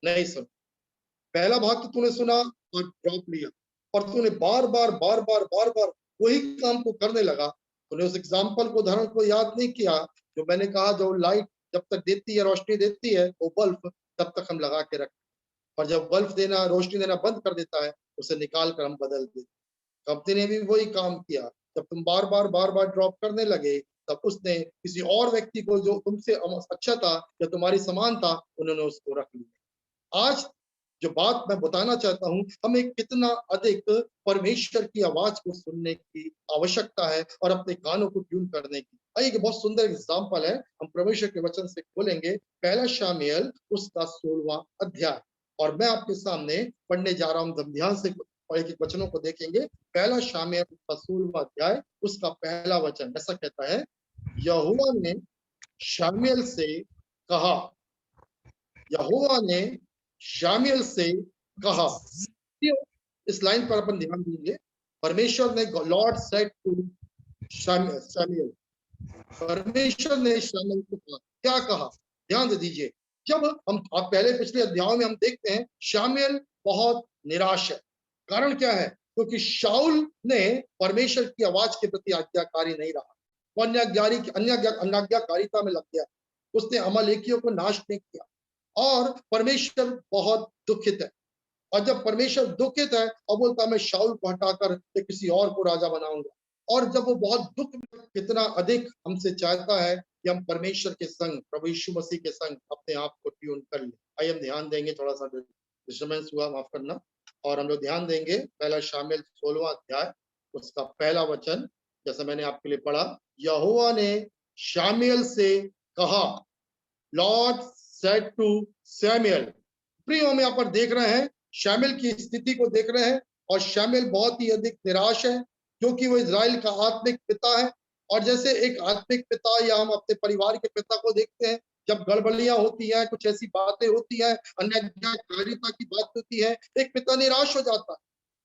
नहीं सुना। पहला भाग तो तूने सुना और ड्रॉप लिया, पर तूने बार बार वही काम को करने लगा। तूने उस एग्जाम्पल को, उदाहरण को याद नहीं किया जो मैंने कहा, जो लाइट जब तक देती है, रोशनी देती है, वो बल्ब तब तक हम लगा के रखते, पर जब बल्ब देना, रोशनी देना बंद कर देता है, उसे निकाल कर हम बदल देते। कंपनी ने भी वही काम किया, जब तुम बार बार ड्रॉप करने लगे, तब उसने किसी और व्यक्ति को जो तुमसे अच्छा था या तुम्हारी समान था, उन्होंने उसको रख लिया। आज जो बात मैं बताना चाहता हूं, हमें कितना अधिक परमेश्वर की आवाज को सुनने की आवश्यकता है और अपने कानों को ट्यून करने की। एक बहुत सुंदर एग्जाम्पल है, हम परमेश्वर के वचन से खोलेंगे, पहला शामुएल उसका 16वां अध्याय, और मैं आपके सामने पढ़ने जा रहा हूं। ध्यान से एक वचनों को देखेंगे। पहला शामुएल उसका 16वां अध्याय, उसका पहला वचन ऐसा कहता है, यहोवा ने शामुएल से कहा, यहोवा ने शामुएल से कहा। इस लाइन पर अपन ध्यान दीजिए। परमेश्वर ने, लॉर्ड सेड टू शामुएल, परमेश्वर ने शामुएल को कहा। क्या कहा? ध्यान दे दीजिए। जब हम आप पहले पिछले अध्यायों में हम देखते हैं शामुएल बहुत निराश है। कारण क्या है? क्योंकि शाऊल ने परमेश्वर की आवाज के प्रति आज्ञाकारी नहीं रहा, वो अनाज्ञाकारिता में लग गया, उसने अमालेकियों को नाश नहीं किया और परमेश्वर बहुत दुखित है। और जब परमेश्वर दुखित है और बोलता मैं शाऊल को हटाकर किसी और को राजा बनाऊंगा, और जब वो बहुत दुख में कितना अधिक हमसे चाहता है कि हम परमेश्वर के संग, प्रभु यीशु मसीह के संग अपने आप को ट्यून कर ले। आइए हम ध्यान देंगे, थोड़ा सा डिस्टर्बेंस हुआ, माफ करना। और हम लोग ध्यान देंगे पहला शामुएल 16वां अध्याय उसका पहला वचन, जैसा मैंने आपके लिए पढ़ा। यहोवा ने शामुएल से कहा, लॉर्ड सेड टू सैमुएल। प्रिय हम यहाँ पर देख रहे हैं शामुएल की स्थिति को देख रहे हैं, और शामुएल बहुत ही अधिक निराश है क्योंकि वो इजराइल का आत्मिक पिता है। और जैसे एक आत्मिक पिता या हम अपने परिवार के पिता को देखते हैं, जब गड़बड़ियां होती हैं, कुछ ऐसी बातें होती हैं, अनैतिकता की बात होती है, एक पिता निराश हो जाता है।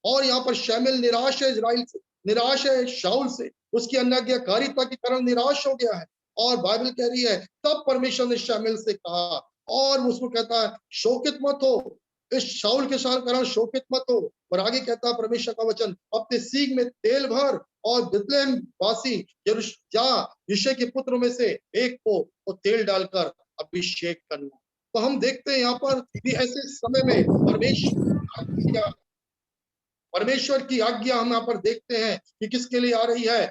और यहाँ पर शामुएल निराश है इजराइल से, निराश है शाऊल से, उसकी अनाज्ञाकारिता के कारण निराश हो गया है। और बाइबल कह रही है तब परमेश्वर ने शामुएल से कहा, और उसको कहता है शोकित मत हो, इस शाऊल के कारण शोकित मत हो। और आगे कहता है परमेश्वर का वचन, अपने सींग में तेल भर और बेतलेहम वासी जा यिशै के पुत्रों में से एक को वो तेल डालकर अभिषेक करना। तो हम देखते हैं यहाँ पर कि ऐसे समय में परमेश्वर की आज्ञा हम यहाँ पर देखते हैं कि किसके लिए आ रही है?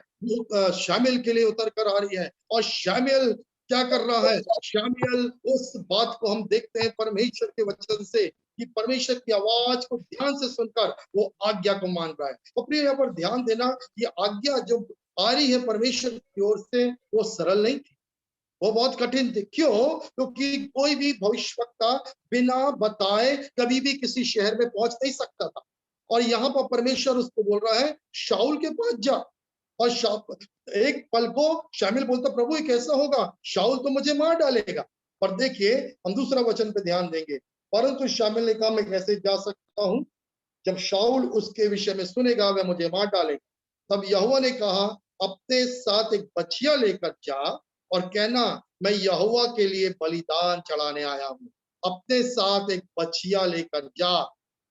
शामुएल के लिए उतर कर आ रही है। और शामुएल क्या कर रहा है? शामुएल उस बात को हम देखते हैं परमेश्वर के वचन से कि परमेश्वर की आवाज को ध्यान से सुनकर वो आज्ञा को मान रहा है। तो प्रिय यहाँ पर ध्यान देना, ये आज्ञा जो आ रही है परमेश्वर की ओर से वो सरल नहीं थी, वो बहुत कठिन थी। क्यों? क्योंकि कोई भी भविष्यवक्ता बिना बताए कभी भी किसी शहर में पहुंच नहीं सकता था। और यहाँ पर परमेश्वर उसको बोल रहा है शाऊल के पास जा। और एक पल को शामुएल बोलता प्रभु ये कैसा होगा, शाऊल तो मुझे मार डालेगा। पर देखिए हम दूसरा वचन पे ध्यान देंगे, परंतु शामुएल ने कहा मैं कैसे जा सकता हूं, जब शाऊल उसके विषय में सुनेगा वह मुझे मार डालेगा। तब यहोवा ने कहा अपने साथ एक बछिया लेकर जा और कहना मैं यहोवा के लिए बलिदान चढ़ाने आया हूं। अपने साथ एक बछिया लेकर जा।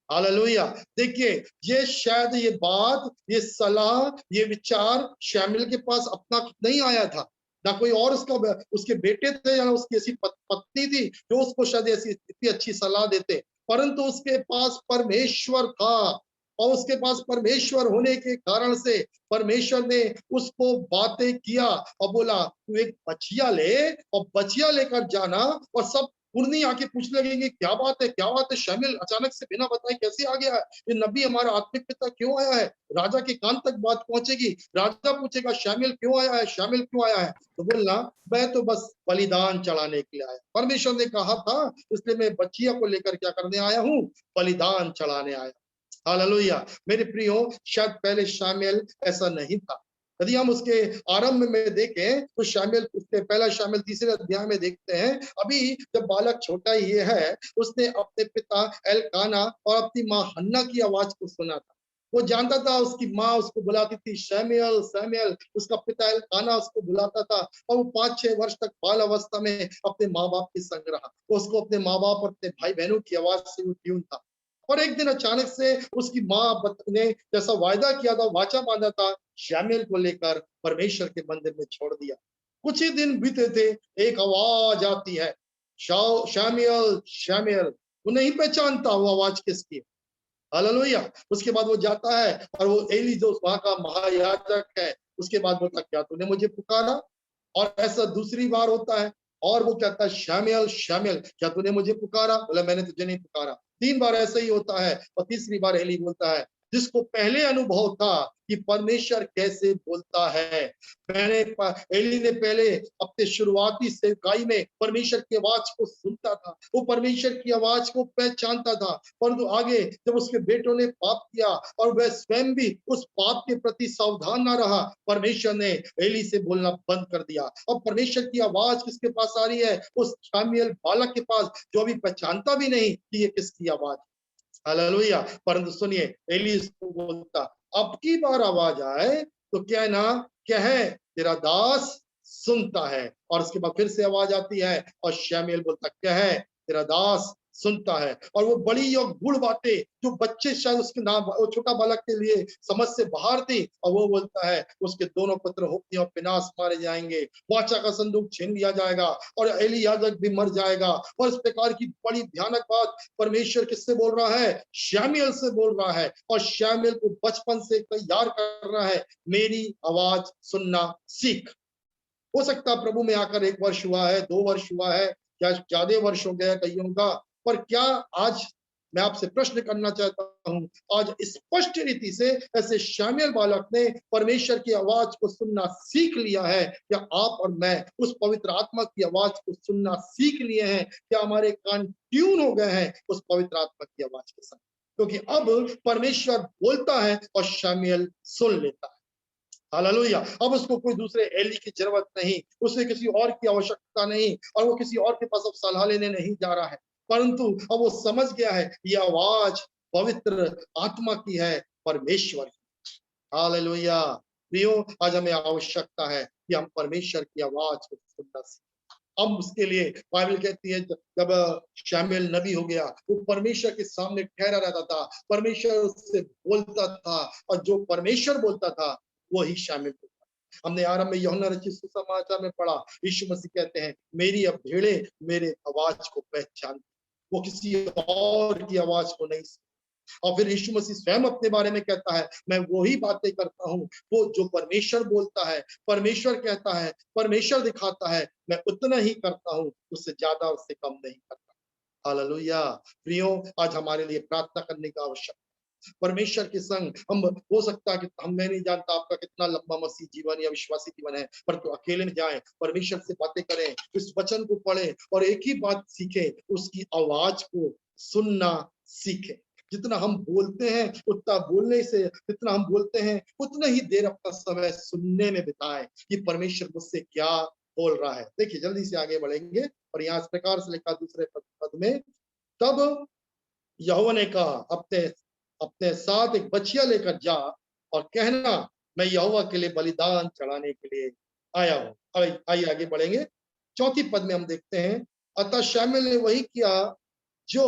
हालेलुया। देखिए ये शायद ये बात, ये सलाह, ये विचार शामुएल के पास अपना नहीं आया था, ना कोई और उसके बेटे थे या उसकी ऐसी पत्नी थी जो उसको शायद ऐसी इतनी अच्छी सलाह देते, परंतु उसके पास परमेश्वर था। और उसके पास परमेश्वर होने के कारण से परमेश्वर ने उसको बातें किया और बोला तू एक बछिया ले और बछिया लेकर जाना। और सब पुरनी आके पूछने लगेंगे क्या बात है, क्या बात है, शामुएल अचानक से बिना बताए कैसे आ गया है, ये नबी हमारा आत्मिक पिता क्यों आया है? राजा के कान तक बात पहुंचेगी, राजा पूछेगा शामुएल क्यों आया है, शामुएल क्यों आया है? तो बोलना मैं तो बस बलिदान चढ़ाने के लिए आया, परमेश्वर ने कहा था इसलिए मैं बच्चिया को लेकर क्या करने आया हूँ, बलिदान चढ़ाने आया। हालेलुया। मेरे प्रियो शायद पहले शामुएल ऐसा नहीं था। यदि हम उसके आरंभ में देखें तो शामुएल, उसके पहला शामुएल 3 अध्याय में देखते हैं, अभी जब बालक छोटा ही है उसने अपने पिता एलकाना और अपनी माँ हन्ना की आवाज को सुना था। वो जानता था उसकी माँ उसको बुलाती थी शैमुएल शैमुएल, उसका पिता एलकाना उसको बुलाता था। और वो 5-6 वर्ष तक बाल अवस्था में अपने माँ बाप के संग रहा, उसको अपने माँ बाप और अपने भाई बहनों की आवाज से वो ट्यून था। और एक दिन अचानक से उसकी माँ ने जैसा वायदा किया था, वाचा बांधा था, शामुएल को लेकर परमेश्वर के मंदिर में छोड़ दिया। कुछ ही दिन बीते थे, एक आवाज आती है शामुएल शामुएल। वो नहीं पहचानता वो आवाज किसकी है। हालेलुया। उसके बाद वो जाता है और वो एली जो वहां का महायाजक है, उसके बाद बोलता क्या तूने मुझे पुकारा? और ऐसा दूसरी बार होता है और वो कहता है शामुएल शामुएल क्या तूने मुझे पुकारा? बोला मैंने तुझे नहीं पुकारा। 3 बार ऐसा ही होता है और तीसरी बार एली बोलता है जिसको पहले अनुभव था कि परमेश्वर कैसे बोलता है। एली ने पहले अपने शुरुआती सेवकाई में परमेश्वर की आवाज को सुनता था, वो परमेश्वर की आवाज को पहचानता था, परंतु आगे जब उसके बेटों ने पाप किया और वह स्वयं भी उस पाप के प्रति सावधान ना रहा, परमेश्वर ने एली से बोलना बंद कर दिया। अब परमेश्वर की आवाज किसके पास आ रही है? उस शामुएल बालक के पास, जो अभी पहचानता भी नहीं कि ये किसकी आवाज। हालेलुया। परंतु सुनिए, एली इसको बोलता, अब की बार आवाज आए तो क्या है ना, क्या है, तेरा दास सुनता है। और उसके बाद फिर से आवाज आती है और शामुएल बोलता, क्या है, तेरा दास सुनता है। और वो बड़ी और गूढ़ बातें जो बच्चे शायद उसके नाम, वो छोटा बालक के लिए समझ से बाहर थी, और वो बोलता है उसके दोनों पुत्र होप्नी और फिनास मारे जाएंगे, वाचा का संदूक छीन लिया जाएगा और एली याजक भी मर जाएगा। और इस प्रकार की बड़ी भयानक बात परमेश्वर किससे बोल रहा है? शामुएल से बोल रहा है। और शामुएल को बचपन से तैयार कर रहा है, मेरी आवाज सुनना सीख। हो सकता है प्रभु में आकर 1 वर्ष हुआ है, 2 वर्ष हुआ है, या ज्यादा वर्ष हो गया कईयों का, पर क्या आज मैं आपसे प्रश्न करना चाहता हूं, आज स्पष्ट रीति से ऐसे शामुएल बालक ने परमेश्वर की आवाज को सुनना सीख लिया है? क्या आप और मैं उस पवित्र आत्मा की आवाज को सुनना सीख लिए हैं? क्या हमारे कान ट्यून हो गए हैं उस पवित्र आत्मा की आवाज के साथ? क्योंकि अब परमेश्वर बोलता है और शामुएल सुन लेता है। हालेलुया। अब उसको कोई दूसरे एली की जरूरत नहीं, उसे किसी और की आवश्यकता नहीं, और वो किसी और के पास अब सलाह लेने नहीं जा रहा है, परंतु अब वो समझ गया है ये आवाज पवित्र आत्मा की है, परमेश्वर की। हालेलुया। प्रियो, आज हमें आवश्यकता है कि हम परमेश्वर की आवाज को सुनना सीखें। अब उसके लिए बाइबल कहती है, जब शामुएल नबी हो गया, वो परमेश्वर के सामने ठहरा रहता था, परमेश्वर उससे बोलता था, और जो परमेश्वर बोलता था वही शामुएल बोलता था। हमने आरंभ में यूहन्ना रचित सुसमाचार में पढ़ा, यीशु मसीह कहते हैं, मेरी अब भेड़ें मेरे आवाज को पहचानती, वो किसी और की आवाज को नहीं। और फिर यीशु मसीह स्वयं अपने बारे में कहता है, मैं वही बातें करता हूँ वो जो परमेश्वर बोलता है, परमेश्वर कहता है, परमेश्वर दिखाता है, मैं उतना ही करता हूँ, उससे ज्यादा उससे कम नहीं करता। हालेलुया। प्रियो, आज हमारे लिए प्रार्थना करने का आवश्यकता, परमेश्वर के संग हम, हो सकता है कि मैं नहीं जानता आपका कितना लंबा मसीह जीवन या विश्वासी जीवन है, पर तो अकेले में जाएं, परमेश्वर से बातें करें, इस वचन को पढ़ें और एक ही बात सीखें, उसकी आवाज को सुनना सीखें। जितना हम बोलते हैं उतना बोलने से, जितना हम बोलते हैं उतना ही देर अपना समय सुनने में बिताएं कि परमेश्वर मुझसे क्या बोल रहा है। देखिए, जल्दी से आगे बढ़ेंगे और यहाँ इस प्रकार से लिखा दूसरे पद में, तब यहोवा ने कहा, अपने अपने साथ एक बछिया लेकर जा और कहना, मैं यहोवा के लिए बलिदान चढ़ाने के लिए आया हूं। आइए आगे बढ़ेंगे। चौथी पद में हम देखते हैं, अतः शामुएल ने वही किया जो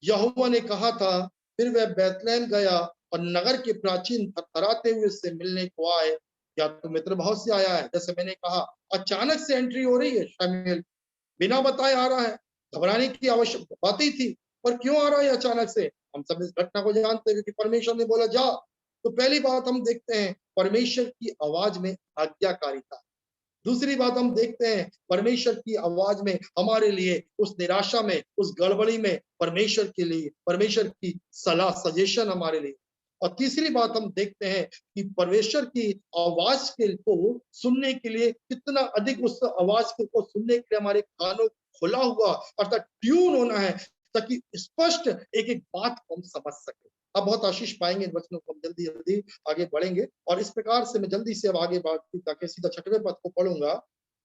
यहोवा ने कहा था। फिर वह बैतलहम गया और नगर के प्राचीन थरथराते हुए उससे मिलने को आए। क्या तू मित्र भाव से आया है? जैसे मैंने कहा, अचानक से एंट्री हो रही है, शामुएल बिना बताए आ रहा है, घबराने की आवश्यक बात ही थी, पर क्यों आ रहा है अचानक से? हम सब इस घटना को जानते हैं, क्योंकि परमेश्वर ने बोला जा। तो पहली बात हम देखते हैं, परमेश्वर की आवाज में आज्ञाकारिता। दूसरी बात हम देखते हैं, परमेश्वर की आवाज में हमारे लिए उस निराशा में, उस गड़बड़ी में परमेश्वर के लिए, परमेश्वर की सलाह, सजेशन हमारे लिए। और तीसरी बात हम देखते हैं कि परमेश्वर की आवाज के को सुनने के लिए कितना अधिक, उस आवाज को सुनने के लिए हमारे कानों खुला हुआ, अर्थात ट्यून होना है, ताकि स्पष्ट एक एक बात को हम समझ सके। अब बहुत आशीष पाएंगे इन वचनों को, हम जल्दी जल्दी आगे बढ़ेंगे। और इस प्रकार से मैं जल्दी से अब आगे बढ़ती ताकि सीधा 6वें पद को पढ़ूंगा।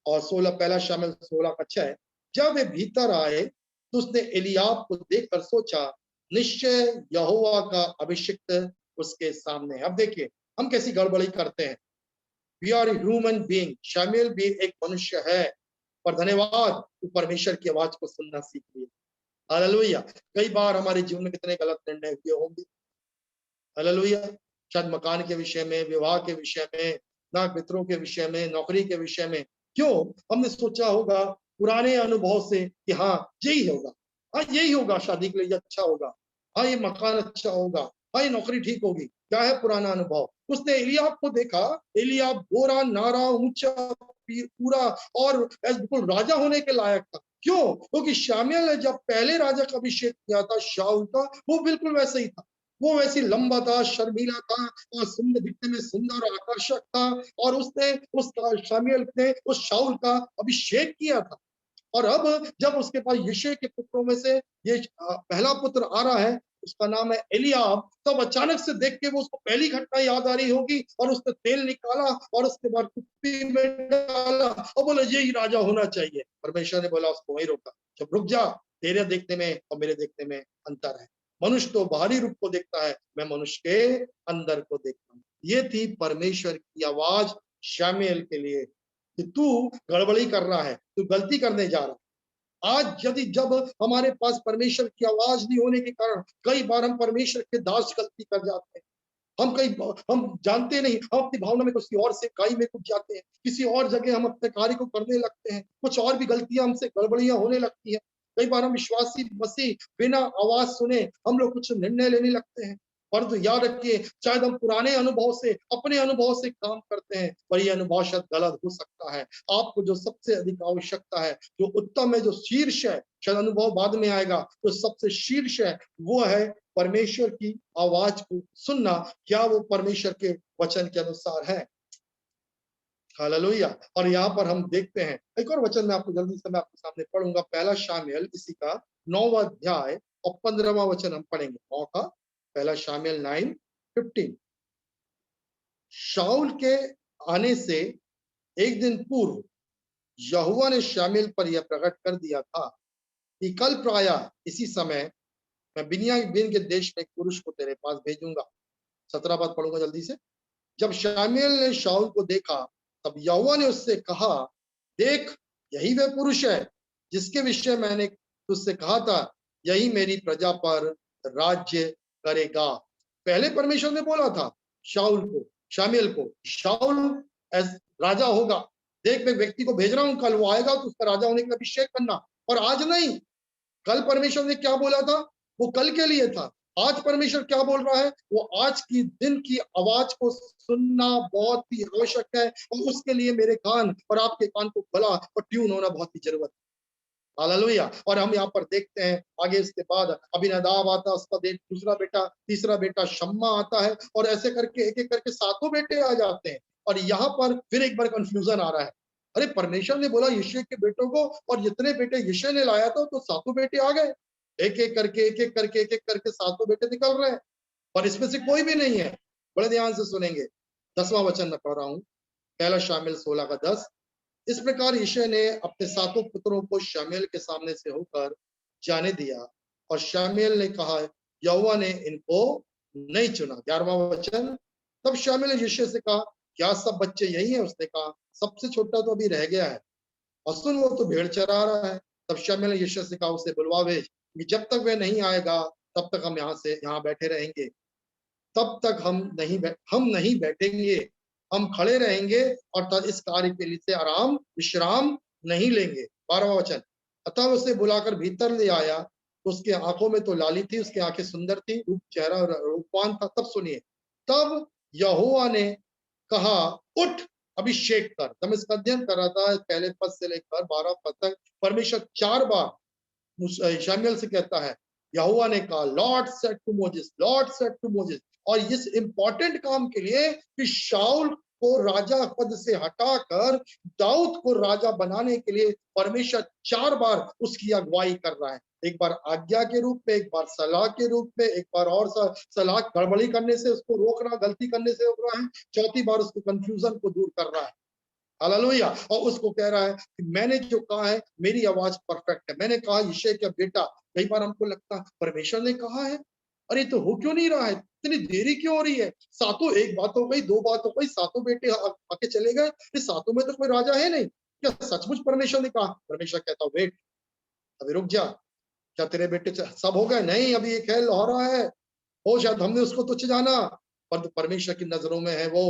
और 16, पहला शामिल 16:6, जब वे भीतर आए तो उसने एलियाब को देखकर सोचा, निश्चय यहोवा का अभिषिक्त उसके सामने। अब देखिए हम कैसी गड़बड़ी करते हैं। वी आर ह्यूमन बीइंग, शामिल भी एक मनुष्य है, पर धन्यवाद वो परमेश्वर की आवाज को सुनना सीख लिया। हालेलुया। कई बार हमारे जीवन में कितने गलत निर्णय हुए होंगे। हालेलुया। शायद मकान के विषय में, विवाह के विषय में, नाक मित्रों के विषय में, नौकरी के विषय में। क्यों? हमने सोचा होगा पुराने अनुभव से कि हाँ यही होगा, हाँ यही होगा, शादी के लिए अच्छा होगा, हाँ ये मकान अच्छा होगा, हाँ ये नौकरी ठीक होगी। क्या है पुराना अनुभव? उसने एलियाब को देखा, एलियाब गोरा, नारा, ऊंचा, पूरा और बिल्कुल राजा होने के लायक था। क्यों? क्योंकि शामुएल ने जब पहले राजा का अभिषेक किया था शाऊल का, वो बिल्कुल वैसे ही था, वो वैसी लंबा था, शर्मीला था और सुंदर, दिखने में सुंदर और आकर्षक था। और उसने उस शामूएल ने उस शाऊल का अभिषेक किया था। और अब जब उसके पास यिशै के पुत्रों में से ये पहला पुत्र आ रहा है, उसका नाम है एलियाब, तब अचानक से देख के वो उसको पहली घटना याद आ रही होगी और उसने तेल निकाला और उसके बाद कुप्पी में डाला और बोला यही राजा होना चाहिए। परमेश्वर ने बोला उसको वहीं रोका, जब रुक जा, तेरे देखने में और मेरे देखने में अंतर है। मनुष्य तो बाहरी रूप को देखता है, मैं मनुष्य के अंदर को देखता हूँ। ये थी परमेश्वर की आवाज शामूएल के लिए कि तू गड़बड़ी कर रहा है, तू गलती करने जा रहा है। आज यदि जब हमारे पास परमेश्वर की आवाज नहीं होने के कारण कई बार हम परमेश्वर के दास गलती कर जाते हैं। हम जानते नहीं, हम अपनी भावना में किसी और से काई में कुछ जाते हैं, किसी और जगह हम अपने कार्य को करने लगते हैं, कुछ और भी गलतियां हमसे गड़बड़ियां होने लगती हैं। कई बार हम विश्वासी मसीह बिना आवाज सुने हम लोग कुछ निर्णय लेने लगते हैं। परंतु याद रखिए, शायद हम पुराने अनुभव से, अपने अनुभव से काम करते हैं, पर यह अनुभव शायद गलत हो सकता है। आपको जो सबसे अधिक आवश्यकता है, जो उत्तम है, जो शीर्ष है, शायद अनुभव बाद में आएगा, जो सबसे शीर्ष है वो है परमेश्वर की आवाज को सुनना। क्या वो परमेश्वर के वचन के अनुसार है? हालेलुया। और यहाँ पर हम देखते हैं एक और वचन में आपको जल्दी से मैं आपके सामने पढ़ूंगा, पहला शामूएल इसी का 9वां अध्याय और 15वां वचन हम पढ़ेंगे। मौका पहला शामूएल 9:15। शाऊल के आने से एक दिन पूर्व यहोवा ने शामूएल पर यह प्रकट कर दिया था कि कल प्रायः इसी समय मैं बिन्यामीन के देश में एक पुरुष को तेरे पास भेजूंगा। 17 बात पढ़ूंगा जल्दी से। जब शामूएल ने शाऊल को देखा, तब यहोवा ने उससे कहा, देख, यही वह पुरुष है जिसके विषय मैंने तुझसे कहा था, यही मेरी प्रजा पर राज्य करेगा। पहले परमेश्वर ने बोला था शामूएल को, शाऊल राजा होगा। देख, मैं व्यक्ति को भेज रहा हूं, कल वो आएगा तो उसका राजा होने का अभिषेक करना। और आज नहीं, कल परमेश्वर ने क्या बोला था वो कल के लिए था। आज परमेश्वर क्या बोल रहा है, वो आज की दिन की आवाज को सुनना बहुत ही आवश्यक है। और उसके लिए मेरे कान और आपके कान को भला और ट्यून होना बहुत ही जरूरत है। हालेलुया। और हम यहाँ पर देखते हैं आगे, इसके बाद अबीनादाब आता है, उसका दूसरा बेटा, तीसरा बेटा शम्मा आता है, और ऐसे करके एक एक करके 7 बेटे आ जाते हैं। और यहाँ पर फिर एक बार कंफ्यूजन आ रहा है, अरे परमेश्वर ने बोला यिशै के बेटों को, और जितने बेटे यिशै ने लाया था तो 7 बेटे आ गए। एक एक करके 7 बेटे निकल रहे हैं, और इसमें से कोई भी नहीं है। बड़े ध्यान से सुनेंगे, 10वां वचन में पढ़ रहा हूँ, पहला शामूएल 16:10। इस प्रकार यिशै ने अपने 7 पुत्रों को शामूएल के सामने से होकर जाने दिया, और शामूएल ने कहा, यहोवा ने इनको नहीं चुना। 11वां वचन। तब शामूएल ने यिशै से कहा, क्या सब बच्चे यही हैं? उसने कहा, सबसे छोटा तो अभी रह गया है, और सुन, वो तो भेड़ चरा रहा है। तब शामूएल ने यिशै से कहा, उसे बुलवा भेज, कि जब तक वह नहीं आएगा तब तक हम यहाँ बैठे रहेंगे। तब तक हम नहीं बैठेंगे, हम खड़े रहेंगे, और तब इस कार्य के लिए से विश्राम नहीं लेंगे। 12वां वचन। अतः उसे बुलाकर भीतर ले आया, तो उसके आंखों में तो लाली थी, उसकी आंखें सुंदर थी, रूप चेहरा रूपवान था। तब सुनिए, तब यहोवा ने कहा, उठ, अभिषेक कर। जब मैं इसका अध्ययन कर रहा था, पहले पद से लेकर 12 पद तक परमेश्वर 4 बार शामूएल से कहता है, यहोवा ने कहा, Lord said to Moses, Lord said to Moses. और इस इंपॉर्टेंट काम के लिए कि शाऊल को राजा पद से हटाकर दाऊद को राजा बनाने के लिए परमेश्वर 4 बार उसकी अगुवाई कर रहा है। एक बार आज्ञा के रूप में, एक बार सलाह के रूप में, एक बार और सलाह गड़बड़ी करने से उसको रोक रहा, गलती करने से रोक रहा है, चौथी बार उसको कंफ्यूजन को दूर कर रहा है। हालेलुया। और उसको कह रहा है कि मैंने जो कहा है, मेरी आवाज परफेक्ट है। मैंने कहा यिशै का बेटा। कई बार हमको लगता है परमेश्वर ने कहा है, अरे तो हो क्यों नहीं रहा है, इतनी देरी क्यों हो रही है? 7 एक बात हो गई, 2 बात हो गई, 7 बेटे आके चले गए, इस 7 में तो कोई राजा है नहीं। क्या सचमुच परमेश्वर ने कहा? परमेश्वर कहता, वेट, अभी रुक जा, क्या तेरे बेटे सब हो गए? नहीं, अभी एक है, लाहौरा है, हो शायद हमने उसको तुच्छ जाना, पर परमेश्वर की नजरों में है वो।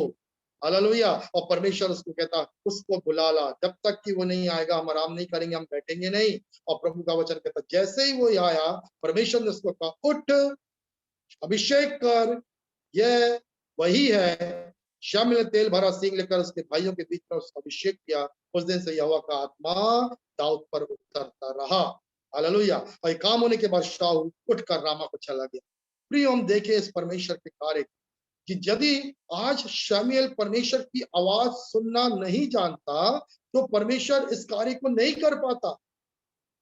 हालेलुया। और परमेश्वर उसको कहता, उसको बुला ला, जब तक कि वो नहीं आएगा हम आराम नहीं करेंगे, हम बैठेंगे नहीं। और प्रभु का वचन कहता, जैसे ही वो आया, परमेश्वर ने उसको कहा, उठ, अभिषेक कर, यह वही है। शामूएल ने तेल भरा सींग लेकर उसके भाइयों के बीच में उसका अभिषेक किया। उस दिन से यहोवा का आत्मा दाऊद पर उतरता रहा। हालेलुया। और काम होने के बाद शाऊल उठकर रामा को चला गया। प्रिय हम देखें इस परमेश्वर के कार्य कि यदि आज शमूएल परमेश्वर की आवाज सुनना नहीं जानता तो परमेश्वर इस कार्य को नहीं कर पाता।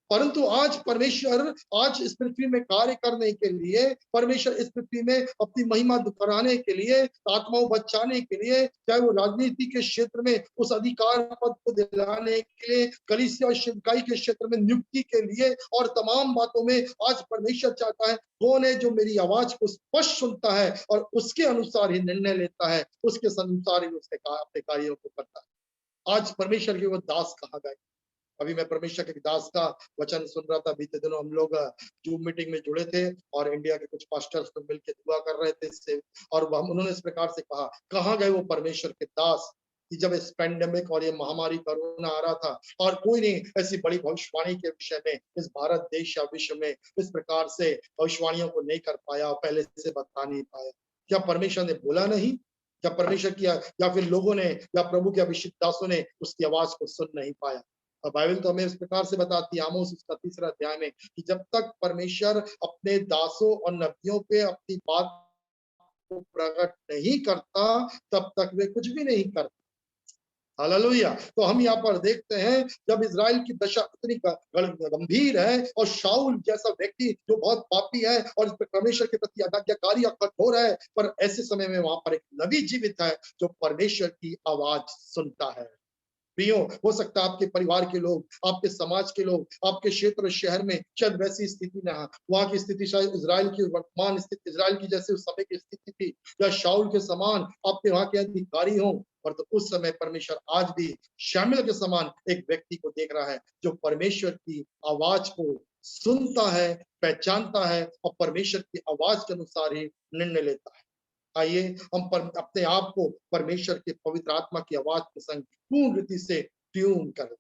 परंतु आज परमेश्वर आज इस पृथ्वी में कार्य करने के लिए, परमेश्वर इस पृथ्वी में अपनी महिमा दिखाने के लिए, आत्माओं बचाने के लिए, चाहे वो राजनीति के क्षेत्र में उस अधिकार पद को दिलाने के लिए, कलीसिया और सेवकाई के क्षेत्र में नियुक्ति के लिए और तमाम बातों में आज परमेश्वर चाहता है कौन है जो मेरी आवाज को स्पष्ट सुनता है और उसके अनुसार ही निर्णय लेता है, उसके अनुसार ही उसके अपने कार्यों को करता है। आज परमेश्वर के वो दास कहा गए। अभी मैं परमेश्वर के दास का वचन सुन रहा था। बीते दिनों हम लोग जूम मीटिंग में जुड़े थे और इंडिया के कुछ पास्टर्स तो मिलकर दुआ कर रहे थे इससे, और उन्होंने इस प्रकार से कहा, कहाँ गए वो परमेश्वर के दास कि जब इस पेंडेमिक और ये महामारी कोरोना आ रहा था और कोई नहीं ऐसी बड़ी भविष्यवाणी के विषय में इस भारत देश या विश्व में इस प्रकार से भविष्यवाणियों को नहीं कर पाया, पहले से बता नहीं पाया। क्या परमेश्वर ने बोला नहीं? क्या परमेश्वर किया या फिर लोगों ने या प्रभु के अभिषिक्त दासों ने उसकी आवाज को सुन नहीं पाया? और बाइबल तो हमें इस प्रकार से बताती है आमोस उसका 3 अध्याय में कि जब तक परमेश्वर अपने दासों और नबियों पे अपनी बात को प्रकट नहीं करता तब तक वे कुछ भी नहीं करते। हालेलुया। तो हम यहाँ पर देखते हैं जब इजराइल की दशा इतनी गंभीर है और शाऊल जैसा व्यक्ति जो बहुत पापी है और परमेश्वर के प्रति अज्ञाकारी और कठोर है, पर ऐसे समय में वहां पर एक नबी जीवित है जो परमेश्वर की आवाज सुनता है। प्रियो, हो सकता है आपके परिवार के लोग, आपके समाज के लोग, आपके क्षेत्र शहर में शायद वैसी स्थिति ना, वहां की स्थिति शायद इजराइल की वर्तमान स्थिति, इजराइल की जैसे उस समय की स्थिति थी या शाऊल के समान आपके वहां के अधिकारी हों, पर तो उस समय परमेश्वर आज भी शामिल के समान एक व्यक्ति को देख रहा है जो परमेश्वर की आवाज को सुनता है, पहचानता है और परमेश्वर की आवाज के अनुसार ही निर्णय लेता है। आइए हम अपने आप को परमेश्वर के पवित्र आत्मा की आवाज के संग पूर्ण रीति से ट्यून कर।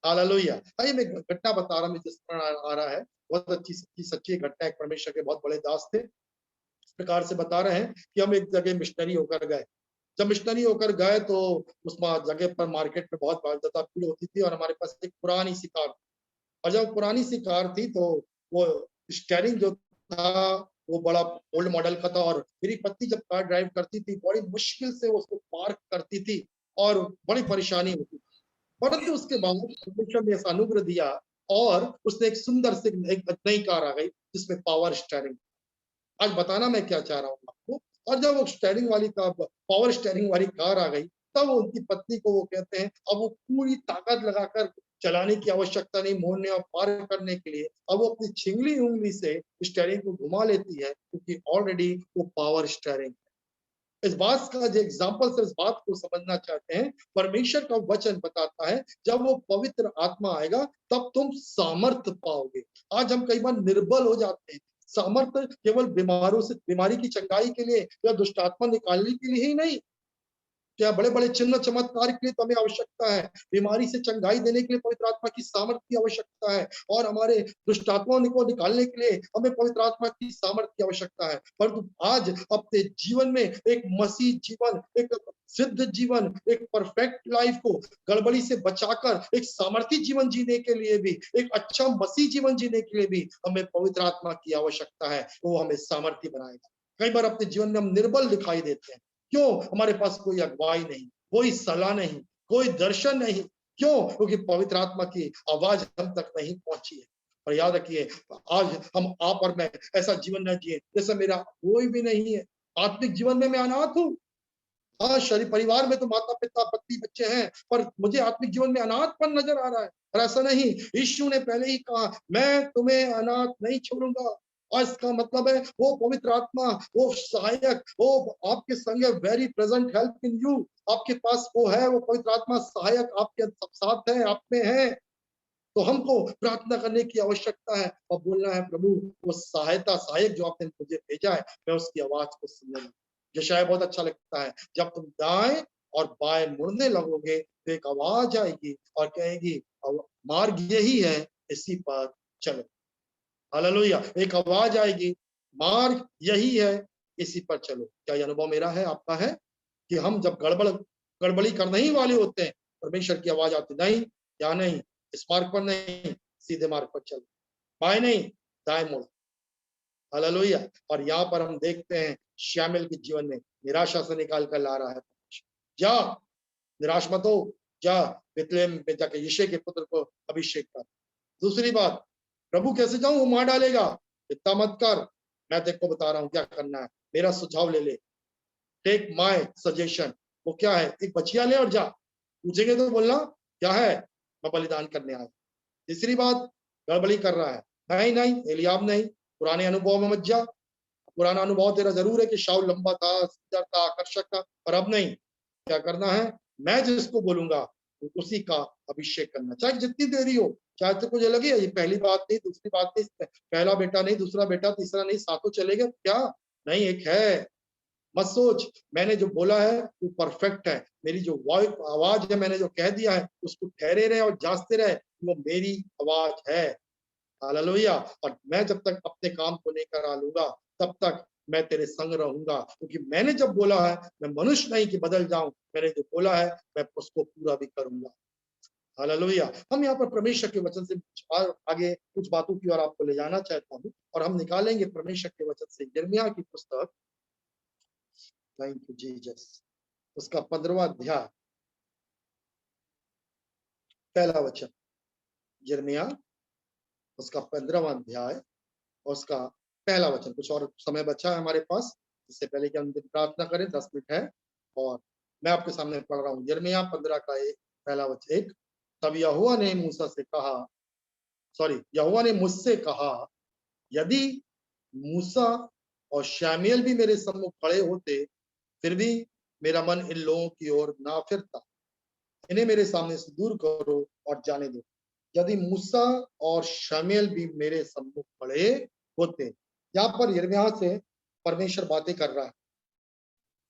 हालेलुया। आइए मैं घटना बता रहा हूं, जिस पर आ रहा है बहुत अच्छी सच्ची घटना। एक परमेश्वर के बहुत बड़े दास थे। इस प्रकार से बता रहे हैं कि हम एक जगह मिशनरी होकर गए। जब मिशनरी होकर गए तो उस जगह पर मार्केट में बहुत ज्यादा भीड़ होती थी और हमारे पास एक पुरानी सी कार, और जब पुरानी सी कार थी तो वो स्टीयरिंग जो था वो बड़ा ओल्ड मॉडल का था और मेरी पत्नी जब कार ड्राइव करती थी बड़ी मुश्किल से वो उसको पार्क करती थी और बड़ी परेशानी होती थी। परंतु उसके बाद परमेश्वर ने ऐसा अनुग्रह दिया और उसने एक सुंदर से एक नई कार आ गई जिसमें पावर स्टीयरिंग। आज बताना मैं क्या चाह रहा हूँ आपको। और जब वो स्टीयरिंग वाली कार, पावर स्टीयरिंग वाली कार आ गई, तब उनकी पत्नी को वो कहते हैं अब वो पूरी ताकत लगाकर चलाने की आवश्यकता नहीं, मोड़ने और पार करने के लिए अब वो अपनी छिंगली उंगली से स्टीयरिंग को घुमा लेती है क्योंकि ऑलरेडी वो पावर स्टीयरिंग। इस बात का जो एग्जाम्पल से इस बात को समझना चाहते हैं, परमेश्वर का वचन बताता है जब वो पवित्र आत्मा आएगा तब तुम सामर्थ्य पाओगे। आज हम कई बार निर्बल हो जाते हैं। सामर्थ्य केवल बीमारों से, बीमारी की चंगाई के लिए या दुष्ट आत्मा निकालने के लिए ही नहीं, क्या बड़े बड़े चिन्ह चमत्कार के लिए तो हमें आवश्यकता है। बीमारी से चंगाई देने के लिए पवित्र आत्मा की सामर्थ्य की आवश्यकता है और हमारे दुष्ट आत्माओं को निकालने के लिए हमें पवित्र आत्मा की सामर्थ्य की आवश्यकता है। परंतु आज अपने जीवन में एक मसीह जीवन, एक सिद्ध जीवन, एक परफेक्ट लाइफ को गड़बड़ी से बचाकर एक सामर्थ्य जीवन जीने के लिए भी, एक अच्छा मसीह जीवन जीने के लिए भी हमें पवित्र आत्मा की आवश्यकता है। वो हमें सामर्थ्य बनाएगा। कई बार अपने जीवन में हम निर्बल दिखाई देते हैं। क्यों? हमारे पास कोई अगुवाई नहीं, कोई सलाह नहीं, कोई दर्शन नहीं। क्यों? क्योंकि पवित्र आत्मा की आवाज हम तक नहीं पहुंची है। और याद रखिए, आज हम आप और मैं ऐसा जीवन न जिए जैसा मेरा कोई भी नहीं है। आत्मिक जीवन में मैं अनाथ हूँ। हाँ, शरीर परिवार में तो माता पिता पत्नी बच्चे हैं, पर मुझे आत्मिक जीवन में अनाथपन नजर आ रहा है। पर ऐसा नहीं, यीशु ने पहले ही कहा मैं तुम्हें अनाथ नहीं छोड़ूंगा। और इसका मतलब है वो पवित्र आत्मा, वो सहायक, वो आपके संग है, very present help in you. आपके पास वो है, वो पवित्र आत्मा सहायक आपके साथ है, आप में है। तो हमको प्रार्थना करने की आवश्यकता है और बोलना है प्रभु वो सहायक जो आपने मुझे भेजा है, मैं उसकी आवाज को सुनने लगूं। यशाया बहुत अच्छा लगता है, जब तुम दाएं और बाएं मुड़ने लगोगे तो एक आवाज आएगी और कहेगी मार्ग यही है, इसी पर चलो। हालेलुया। एक आवाज आएगी, मार्ग यही है, इसी पर चलो। क्या यह अनुभव मेरा है, आपका है कि हम जब गड़बड़ी करने ही वाले होते हैं, परमेश्वर की आवाज आती नहीं, या नहीं, इस मार्ग पर नहीं, सीधे मार्ग पर चलो, बाएं नहीं दाएं मुड़। हालेलुया। और यहाँ पर हम देखते हैं शामिल के जीवन में निराशा से निकाल कर ला रहा है। जा, निराश मत हो, जा बेतलेहम में जाकर यिशै के पुत्र को अभिषेक कर। दूसरी बात, प्रभु कैसे जाऊं, वो मार डालेगा, इतना मत कर, मैं तेरे को बता रहा हूं क्या करना है, मेरा सुझाव ले ले, टेक माय सजेशन। वो क्या है, एक बचिया ले और जा, पूछेंगे तो बोलना क्या है, मैं बलिदान करने आया। तीसरी बात, गड़बड़ी कर रहा है, नहीं नहीं एलियाब नहीं, पुराने अनुभव में मत जा। पुराना अनुभव तेरा जरूर है कि शाऊल लंबा था, सुंदर था, आकर्षक था, पर अब नहीं। क्या करना है, मैं जिसको बोलूंगा उसी का अभिषेक करना, चाहे जितनी देरी हो, चाहे तो कुछ लगे ये पहली बात नहीं, दूसरी बात नहीं, पहला बेटा नहीं, दूसरा बेटा, तीसरा नहीं, सातों चलेगा क्या, नहीं एक है। मत सोच मैंने जो बोला है वो परफेक्ट है, मेरी जो आवाज है, मैंने जो कह दिया है उसको ठहरे रहे और जांचते रहे, वो मेरी आवाज है। हालेलुया। और मैं जब तक अपने काम को नहीं करा लूंगा तब तक मैं तेरे संग रहूंगा, क्योंकि मैंने जब बोला है, मैं मनुष्य नहीं कि बदल जाऊं, मैंने जो बोला है मैं उसको पूरा भी करूंगा। हालेलुया। हम यहाँ पर परमेश्वर के वचन से आगे कुछ बातों की ओर आपको ले जाना चाहता हूँ, और हम निकालेंगे परमेश्वर के वचन से यिर्मयाह की पुस्तक, थैंक यू जीसस, उसका 15वां अध्याय, पहला वचन। यिर्मयाह उसका 15वां अध्याय, उसका पहला वचन। कुछ और समय बचा है हमारे पास, इससे पहले कि हम प्रार्थना करें, 10 मिनट है, और मैं आपके सामने पढ़ रहा हूँ यिर्मयाह 15 का पहला वचन। एक, तब यहोवा ने मूसा से कहा, यहोवा ने मुझसे कहा, यदि मूसा और शामुएल भी मेरे सम्मुख खड़े होते, फिर भी मेरा मन इन लोगों की ओर ना फिरता, इन्हें मेरे सामने से दूर करो और जाने दो। यदि मूसा और शामुएल भी मेरे सम्मुख खड़े होते, यहाँ पर यिर्मयाह से परमेश्वर बातें कर रहा है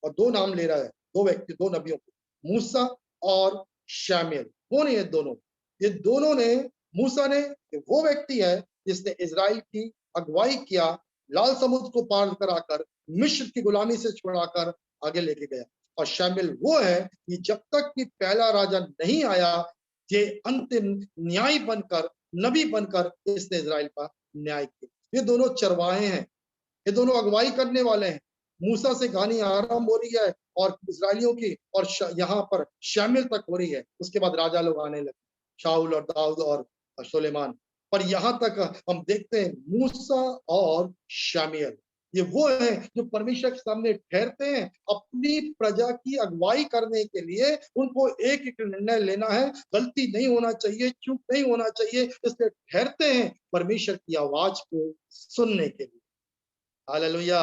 और दो नाम ले रहा है, दो व्यक्ति, दो नबियों को, मूसा और शामुएल। कौन है ये दोनों? ये दोनों ने, मूसा ने वो व्यक्ति है जिसने इजराइल की अगुवाई किया, लाल समुद्र को पार कराकर मिस्र की गुलामी से छुड़ाकर आगे लेके गया, और शामुएल वो है कि जब तक कि पहला राजा नहीं आया, ये अंतिम न्याय बनकर, नबी बनकर इसने इजराइल का न्याय किया। ये दोनों चरवाहे हैं, ये दोनों अगुवाई करने वाले हैं। मूसा से कहानी आरंभ हो रही है और इजराइलियों की, और यहाँ पर शामुएल तक हो रही है। उसके बाद राजा लोग आने लगे, शाऊल और दाऊद और सुलेमान, पर यहाँ तक हम देखते हैं मूसा और शामुएल, ये वो है जो परमेश्वर के सामने ठहरते हैं अपनी प्रजा की अगुवाई करने के लिए। उनको एक एक निर्णय लेना है, गलती नहीं होना चाहिए, चूक नहीं होना चाहिए, इसलिए ठहरते हैं परमेश्वर की आवाज को सुनने के लिए। Hallelujah,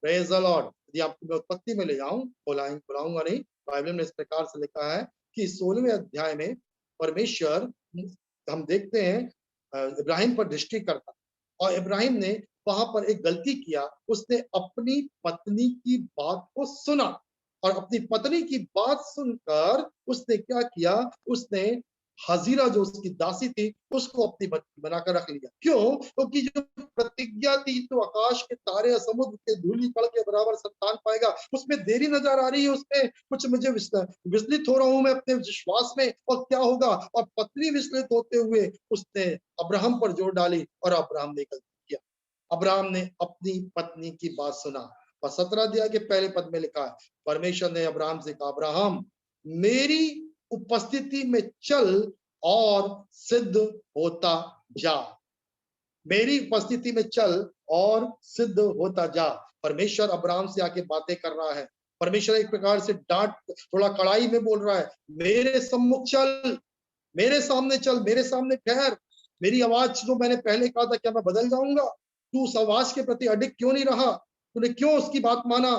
praise the Lord. यदि आपको मैं उत्पत्ति में ले जाऊं, बुलाऊंगा नहीं, बाइबल में इस प्रकार से लिखा है कि 16वें अध्याय में परमेश्वर, हम देखते हैं इब्राहिम पर दृष्टि करता, और इब्राहिम ने वहां पर एक गलती किया, उसने अपनी पत्नी की बात को सुना, और अपनी पत्नी की बात सुनकर उसने क्या किया, उसने हजीरा जो उसकी दासी थी उसको अपनी पत्नी बनाकर रख लिया। क्यों? क्योंकि जो प्रतिज्ञा थी, तो आकाश के तारे, समुद्र के धूलि कण के बराबर संतान पाएगा, उसमें देरी नजर आ रही है, उसमें कुछ मुझे विचलित हो रहा हूं मैं अपने विश्वास में, और क्या होगा। और पत्नी विचलित होते हुए उसने अब्राहम पर जोर डाली, और अब्राहम ने गलती किया। अब्राहम ने अपनी पत्नी की बात सुना, और 17 अध्याय के पहले पद में लिखा है, परमेश्वर ने अब्राहम से कहा, अब्राहम मेरी उपस्थिति में चल और सिद्ध होता जा, मेरी उपस्थिति में चल और सिद्ध होता जा। परमेश्वर अब्राहम से आके बातें कर रहा है। परमेश्वर एक प्रकार से डांट, थोड़ा कड़ाई में बोल रहा है, मेरे सम्मुख चल, मेरे सामने चल, मेरे सामने ठहर। मेरी आवाज जो मैंने पहले कहा था, क्या मैं बदल जाऊंगा? तू उस आवाज के प्रति अडिग क्यों नहीं रहा? तूने क्यों उसकी बात माना?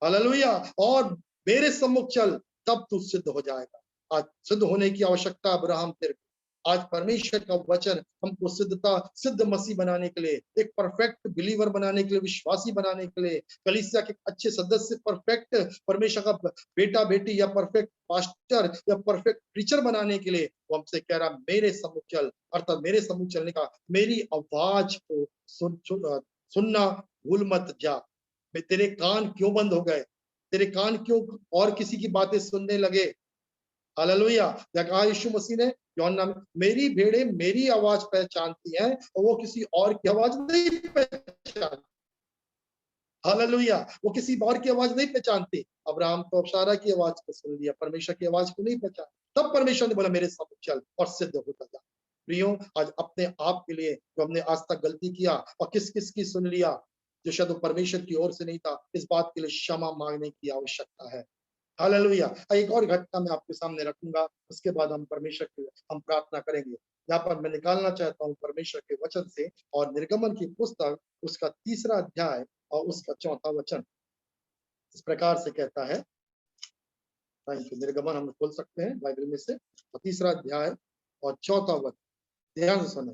हालेलुया। और मेरे सम्मुख चल, तब तू सिद्ध हो जाएगा। आज सिद्ध होने की आवश्यकता अब्राहम तेरे को। आज परमेश्वर का वचन हमको सिद्ध मसीह बनाने के लिए, एक परफेक्ट बिलीवर बनाने के लिए, विश्वासी बनाने के लिए, कलीसिया के अच्छे सदस्य, परफेक्ट परमेश्वर का बेटा बेटी, या परफेक्ट पास्टर या परफेक्ट प्रीचर बनाने के लिए वो हमसे कह रहा, मेरे सम्मुख चल। अर्थात मेरे सम्मुख चलने का, मेरी आवाज को सुनना भूल मत जा। तेरे कान क्यों बंद हो गए? तेरे कान क्यों और किसी की बातें सुनने लगे? हालेलुया। या कहा यीशु मसीह ने यूहन्ना में, मेरी भेड़ें मेरी आवाज पहचानती हैं और वो किसी और की आवाज नहीं पहचानती। हालेलुया। वो किसी और की आवाज नहीं पहचानती। अब्राहम तो अबशारा की आवाज को सुन लिया, परमेश्वर की आवाज को नहीं पहचाना। तब परमेश्वर ने बोला मेरे साथ चल और सिद्ध होता जा। प्रियो, आज अपने आप के लिए जो हमने आज तक गलती किया और किस किस की सुन लिया, जो शायद वो परमेश्वर की ओर से नहीं था, इस बात के लिए क्षमा मांगने की आवश्यकता है। हालेलुया। एक और घटना मैं आपके सामने रखूंगा, उसके बाद हम परमेश्वर की हम प्रार्थना करेंगे। यहाँ पर मैं निकालना चाहता हूँ परमेश्वर के वचन से और निर्गमन की पुस्तक उसका 3रा अध्याय और उसका 4था वचन इस प्रकार से कहता है। निर्गमन हम खोल सकते हैं बाइबल में से, 3रा अध्याय और 4था वचन, ध्यान से सुने।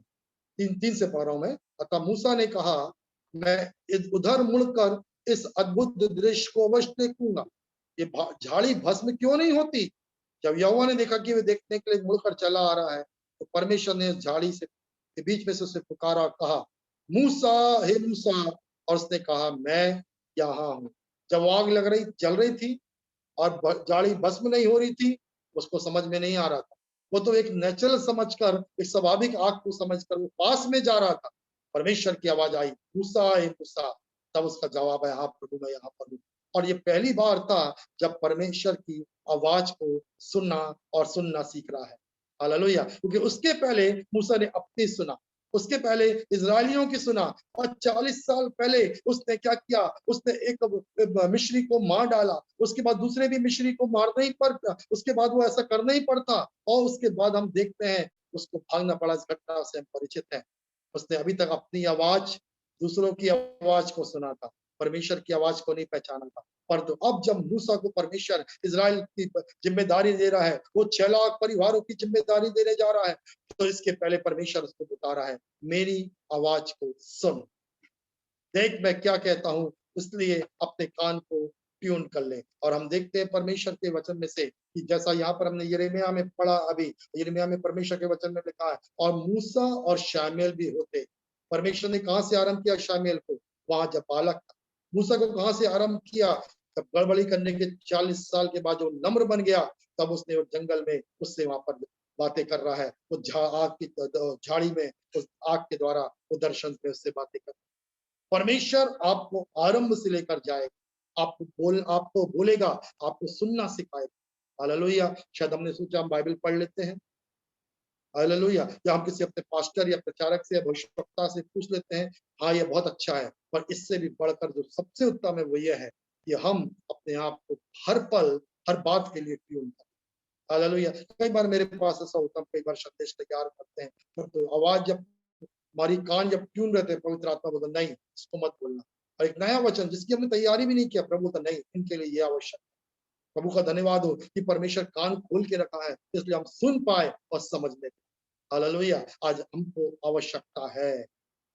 3 से पढ़ रहा हूं मैं। अतः मूसा ने कहा, मैं उधर मुड़कर इस अद्भुत दृश्य को अवश्य देखूंगा। ये झाड़ी भस्म क्यों नहीं होती? जब यहोवा ने देखा कि वे देखने के लिए मुड़कर चला आ रहा है, तो परमेश्वर ने झाड़ी से के बीच में से उसे पुकारा और कहा, मूसा, हे मूसा। और उसने कहा, मैं यहाँ हूँ। जब आग लग रही जल रही थी और झाड़ी भस्म नहीं हो रही थी, उसको समझ में नहीं आ रहा था। वो तो एक नेचुरल समझकर, एक स्वाभाविक आग को समझकर वो पास में जा रहा था। परमेश्वर की आवाज आई, मूसा, हे मूसा। तब उसका जवाब है, हाँ प्रभु, मैं यहाँ पर हूँ। और ये पहली बार था जब परमेश्वर की आवाज को सुनना और सुनना सीख रहा है। हालेलुया। क्योंकि उसके पहले मूसा ने अपनी सुना, उसके पहले इजरायलियों की सुना, और 40 साल पहले उसने क्या किया? उसने एक मिस्री को मार डाला, उसके बाद दूसरे भी मिस्री को मारना ही पड़ता, उसके बाद वो ऐसा करना ही पड़ता, और उसके बाद हम देखते हैं उसको भागना पड़ा। इस घटना से हम परिचित हैं। उसने अभी तक अपनी आवाज, दूसरों की आवाज को सुना था, परमेश्वर की आवाज को नहीं पहचाना था। परंतु अब जब मूसा को परमेश्वर इजराइल की जिम्मेदारी दे रहा है, वो 6 लाख परिवारों की जिम्मेदारी देने जा रहा है, तो इसके पहले परमेश्वर उसको बता रहा है, मेरी आवाज को सुन, देख मैं क्या कहता हूं, इसलिए अपने कान को ट्यून कर ले। और हम देखते हैं परमेश्वर के वचन में से कि जैसा यहाँ पर हमने यिर्मयाह में पढ़ा, अभी यिर्मयाह में परमेश्वर के वचन में लिखा है, और मूसा और शामुएल भी होते। परमेश्वर ने कहां से आरंभ किया शामुएल को? वहां जब बालक था। मूसा को कहां से आरंभ किया? जब गड़बड़ी करने के 40 साल के बाद जो नम्र बन गया, तब उसने वो जंगल में उससे वहां पर बातें कर रहा है, वो आग की झाड़ी में उस आग के द्वारा वो दर्शन में उससे बातें कर। परमेश्वर आपको आरंभ से लेकर जाएगा, आपको बोलेगा, आपको सुनना सिखाएगा। हालेलुया। शायद हमने सोचा हम बाइबल पढ़ लेते हैं, हालेलुया, या हम किसी अपने पास्टर या प्रचारक से या भविष्यवक्ता से पूछ लेते हैं, हाँ ये बहुत अच्छा है। पर इससे भी बढ़कर जो सबसे उत्तम है वो ये है कि हम अपने आप को हर पल, हर बात के लिए ट्यून करें। हालेलुया। कई बार मेरे पास ऐसा होता है, कई बार संदेश तैयार करते हैं, तो आवाज जब हमारी कान जब ट्यून रहते हैं, पवित्र आत्मा बोलता नहीं इसको मत बोलना। और एक नया वचन जिसकी हमने तैयारी भी नहीं किया, प्रभु का नहीं, इनके लिए ये आवश्यक है। प्रभु का धन्यवाद हो कि परमेश्वर कान खोल के रखा है, इसलिए हम सुन पाए और समझ ले। हालेलुया। आज हमको आवश्यकता है।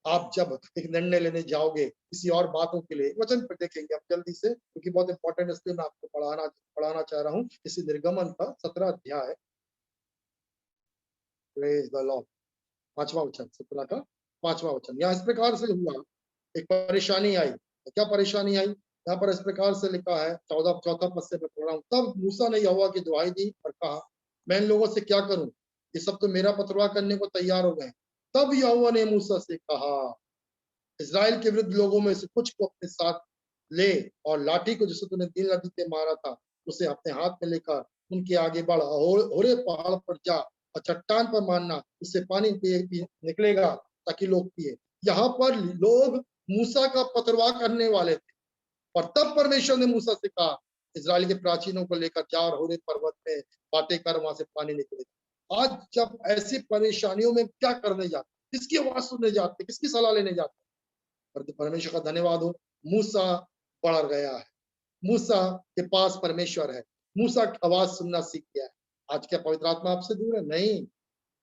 आप जब एक निर्णय लेने जाओगे किसी और बातों के लिए, वचन पर देखेंगे हम जल्दी से, क्योंकि बहुत इंपॉर्टेंट, इसलिए मैं आपको पढ़ाना चाह रहा हूँ इसी निर्गमन का 17 अध्याय, प्रेज द लॉर्ड, 5वां वचन, 17 का 5वां वचन। यहाँ इस प्रकार से हुआ, एक परेशानी आई। तो क्या परेशानी आई? यहाँ पर इस प्रकार से लिखा है, 14 पद से मैं पढ़ रहा हूँ। तब मूसा ने यहोवा की दुहाई दी और कहा, मैं इन लोगों से क्या करूं? ये सब तो मेरा पथरवाह करने को तैयार हो गए। तब यहोवा ने मूसा से कहा, इस्राएल के विरुद्ध लोगों में से कुछ को अपने साथ ले, और लाठी को जिसे तूने नील नदी पे मारा था उसे अपने हाथ में लेकर उनके आगे बढ़, होरे पहाड़ पर जा और चट्टान पर मारना, उससे पानी निकलेगा ताकि लोग पिए। यहाँ पर लोग मूसा का पथरवाह करने वाले थे, और तब परमेश्वर ने मूसा से कहा, इस्राएल के प्राचीनों को लेकर जा और होरे पर्वत में बातें कर, वहां से पानी निकलेगा। आज जब ऐसी परेशानियों में क्या करने जाते, किसकी आवाज सुनने जाते, किसकी सलाह लेने जाते? परमेश्वर का धन्यवाद हो, मूसा बढ़ गया है, मूसा के पास परमेश्वर है, मूसा की आवाज सुनना सीख गया है। आज क्या पवित्र आत्मा आपसे दूर है? नहीं।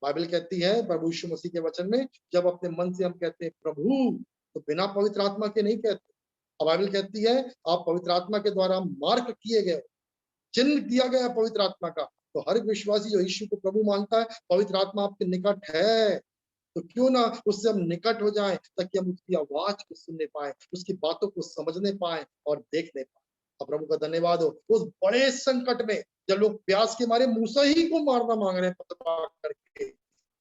बाइबल कहती है, प्रभु यीशु मसीह के वचन में, जब अपने मन से हम कहते हैं प्रभु, तो बिना पवित्र आत्मा के नहीं कहते। अब बाइबल कहती है आप पवित्र आत्मा के द्वारा मार्क किए गए, चिन्ह दिया गया पवित्र आत्मा का। तो हर विश्वासी जो यीशु को प्रभु मानता है, पवित्र आत्मा आपके निकट है, तो क्यों ना उससे हम निकट हो जाएं, ताकि हम उसकी आवाज को सुनने पाए, उसकी बातों को समझने पाए और देखने पाए। और प्रभु का धन्यवाद हो उस बड़े संकट में, जब लोग प्यास के मारे मूसा ही को मारना मांग रहे हैं पत्थर करके,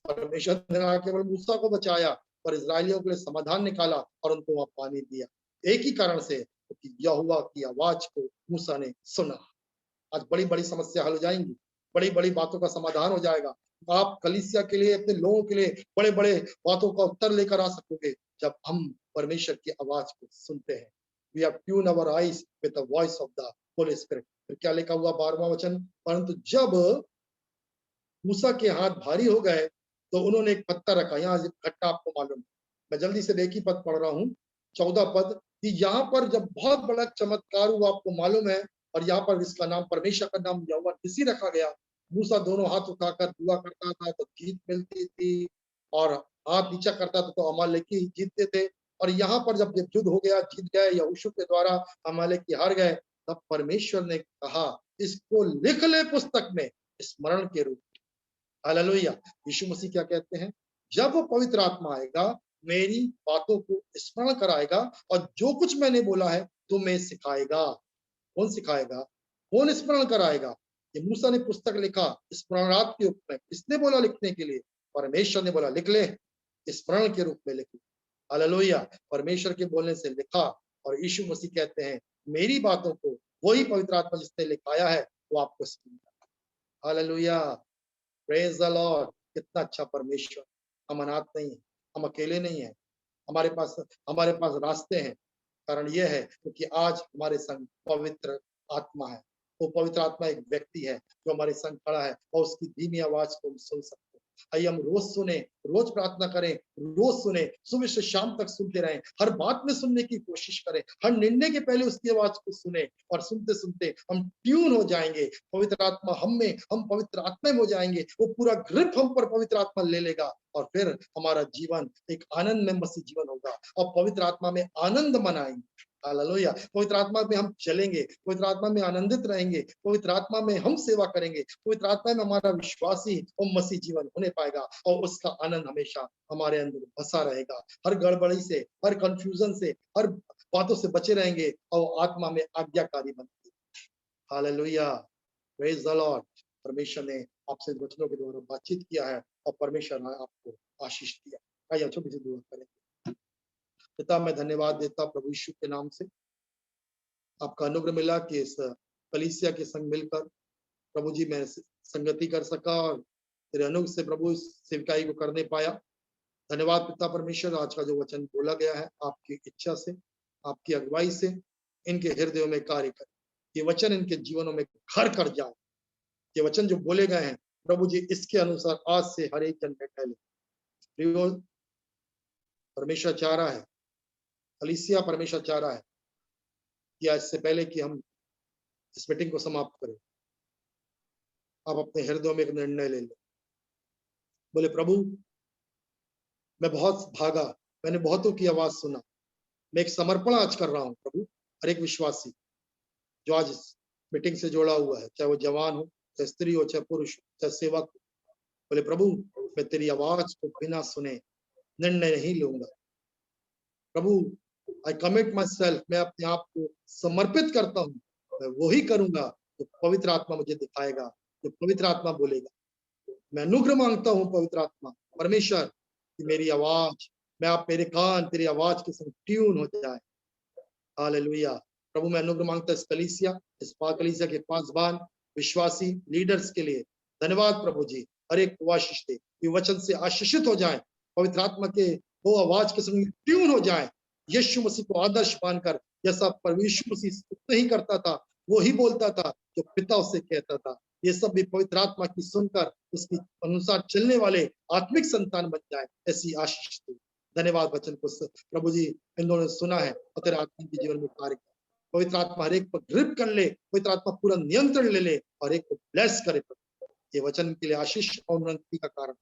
परमेश्वर ने ना केवल मूसा को बचाया पर इजरायलियों के लिए समाधान निकाला और उनको वहां पानी दिया। एक ही कारण से, क्योंकि यहोवा की आवाज को मूसा ने सुना। आज बड़ी बड़ी समस्या हल हो जाएंगी, बड़ी बड़ी बातों का समाधान हो जाएगा। आप कलीसिया के लिए, अपने लोगों के लिए बड़े बड़े बातों का उत्तर लेकर आ सकोगे जब हम परमेश्वर की आवाज को सुनते हैं। We have tune our eyes with the voice of the Holy Spirit. फिर क्या लिखा हुआ 12वां वचन, परंतु जब मूसा के हाथ भारी हो गए तो उन्होंने एक पत्थर रखा। यहाँ घटना आपको मालूम है, मैं जल्दी से एक ही पद पढ़ रहा हूँ, 14 पद, कि यहाँ पर जब बहुत बड़ा चमत्कार हुआ आपको मालूम है, और यहाँ पर इसका नाम, परमेश्वर का नाम यहोवा निसी रखा गया। मूसा दोनों हाथ उठाकर दुआ करता था तो जीत मिलती थी, और हाथ नीचा करता था तो अमालेकी जीतते थे। और यहाँ पर जब युद्ध हो गया, जीत गए, यहोशू के द्वारा अमालेकी हार गए, तब परमेश्वर ने कहा इसको लिख ले पुस्तक में स्मरण के रूप। हालेलुया। यीशु मसीह क्या कहते हैं, जब वो पवित्र आत्मा आएगा, मेरी बातों को स्मरण कराएगा और जो कुछ मैंने बोला है तुम्हें सिखाएगा। कौन सिखाएगा, कौन स्मरण कराएगा? ये मूसा ने पुस्तक लिखा स्मरणार्थ के रूप में। किसने बोला लिखने के लिए? परमेश्वर ने बोला लिख ले, स्मरण के रूप में लिख ले। हालेलुया। परमेश्वर के बोलने से लिखा, और यीशु मसीह कहते हैं मेरी बातों को वही पवित्र आत्मा जिसने लिखाया है वो आपको सिखाएगा। Hallelujah, praise the Lord. कितना अच्छा परमेश्वर। हम अनाथ नहीं है, हम अकेले नहीं है, हमारे पास रास्ते हैं। कारण यह है क्योंकि आज हमारे संग पवित्र आत्मा है। वो पवित्र आत्मा एक व्यक्ति है जो हमारे संग खड़ा है, और उसकी धीमी आवाज को हम सुन सकते हैं। आइए हम रोज सुने, रोज प्रार्थना करें, रोज सुने, सुबह से शाम तक सुनते रहें, हर बात में सुनने की कोशिश करें, हर निर्णय के पहले उसकी आवाज को सुने, और सुनते सुनते हम ट्यून हो जाएंगे। पवित्र आत्मा हम पवित्र आत्मा में हो जाएंगे। वो पूरा ग्रिप हम पर पवित्र आत्मा ले लेगा, और फिर हमारा जीवन एक आनंद में मसीह जीवन होगा, और पवित्र आत्मा में आनंद मनाएंगे। हालेलुया। पवित्र आत्मा में हम चलेंगे, पवित्र आत्मा में आनंदित रहेंगे, पवित्र आत्मा में हम सेवा करेंगे, पवित्र आत्मा में हमारा विश्वासी और मसीह जीवन होने पाएगा, और उसका आनंद हमेशा हमारे अंदर बसा रहेगा। हर गड़बड़ी से, हर कंफ्यूजन से, हर बातों से बचे रहेंगे, और आत्मा में आज्ञाकारी बनते। Hallelujah, praise the Lord. परमेश्वर ने आपसे वचनों के द्वारा बातचीत किया है, और परमेश्वर ने आपको आशीष दिया। आइए छोटी सी दुआ करें। पिता, मैं धन्यवाद देता प्रभु यीशु के नाम से, आपका अनुग्रह मिला कि इस कलीसिया के संग मिलकर प्रभु जी मैं संगति कर सका, और तेरे अनुग्रह से प्रभु इस सेवकाई को करने पाया। धन्यवाद पिता परमेश्वर, आज का जो वचन बोला गया है आपकी इच्छा से, आपकी अगुवाई से इनके हृदयों में कार्य करे। ये वचन इनके जीवनों में घर कर जाए। ये वचन जो बोले गए हैं प्रभु जी, इसके अनुसार आज से हर एक जन निर्णय ले। परमेश्वर चाह रहा है, कलीसिया परमेश्वर चाह रहा है कि आज से पहले कि हम इस मीटिंग को समाप्त करें, आप अपने हृदयों में एक निर्णय ले लें। बोले प्रभु, मैं बहुत भागा, मैंने बहुतों की आवाज सुना, मैं एक समर्पण आज कर रहा हूं प्रभु। हर एक विश्वासी जो आज इस मीटिंग से जोड़ा हुआ है, चाहे वो जवान हो, चाहे स्त्री हो, चाहे पुरुष हो, चाहे सेवक हो, बोले प्रभु मैं तेरी आवाज को बिना सुने निर्णय नहीं लूंगा। प्रभु आई कमिट माई सेल्फ, मैं अपने आप को समर्पित करता हूँ। मैं वही करूंगा जो पवित्र आत्मा मुझे दिखाएगा, जो पवित्र आत्मा बोलेगा। मैं अनुग्रह मांगता हूँ पवित्र आत्मा परमेश्वर कि मेरी आवाज, मैं आप मेरे कान तेरी आवाज के संग ट्यून हो जाए। हालेलुया। प्रभु मैं अनुग्रह मांगता इस कलीसिया, इस कलीसिया के पासबान विश्वासी लीडर्स के लिए धन्यवाद प्रभु जी। हर एक को आशीष दे, ये वचन से आशीषित हो जाए, पवित्र आत्मा के वो आवाज के संग ट्यून हो जाए। यीशु मसीह को आदर्श मानकर, जैसा परमेश्वर मसीह नहीं करता था, वो ही बोलता था जो पिता उससे कहता था। ये सब भी पवित्र आत्मा की सुनकर उसके अनुसार चलने वाले आत्मिक संतान बन जाए, ऐसी आशीष दे। धन्यवाद वचन को प्रभु जी इन्होंने सुना है, और तेरे आत्मा के जीवन में कार्य कर। पवित्र आत्मा हर एक पर ग्रिप कर ले, पवित्र आत्मा पूरा नियंत्रण ले ले, और एक को ब्लेस करे। ये वचन के लिए आशीष और उन्नति का कारण।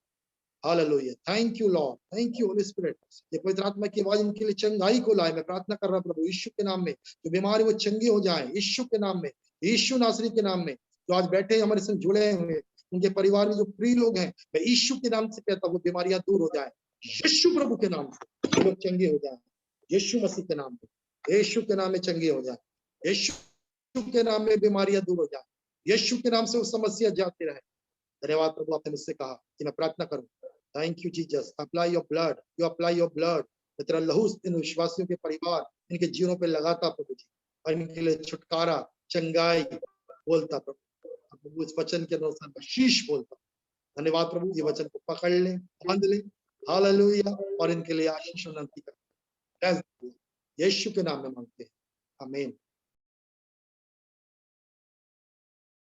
Hallelujah. Thank you Lord, thank you Holi spirit. ये पवित्र आत्मा की आवाज इनके लिए चंगाई को लाए। मैं प्रार्थना कर रहा हूं प्रभु यीशु के नाम में, जो बीमारी वो चंगी हो जाए यीशु के नाम में, यीशु नासरी के नाम में। जो आज बैठे हमारे संग जुड़े हुए, उनके परिवार में जो प्रिय लोग हैं, मैं यीशु के नाम से कहता हूँ वो बीमारियां दूर हो जाए। यीशु प्रभु के नाम से लोग चंगे हो जाए, यीशु मसीह के नाम में, यीशु के नाम में चंगे हो जाए, यीशु के नाम में बीमारियां दूर हो जाए, यीशु के नाम से वो समस्या जाती रहे। धन्यवाद प्रभु, आपने मुझसे कहा कि मैं प्रार्थना करूं। Thank you Jesus, apply your blood, you apply your blood. तेरा लहू इन विश्वासियों के परिवार, इनके जीवनों पे लगाता प्रभु जी, और इनके लिए छुटकारा, चंगाई बोलता प्रभु, इस वचन के अनुसार बख्शीश बोलता। धन्यवाद प्रभु, ये वचन को पकड़ ले, बांध ले, हालेलुया, और इनके लिए आशीष विनती कर, यीशु के नाम में मांगते हैं, आमीन।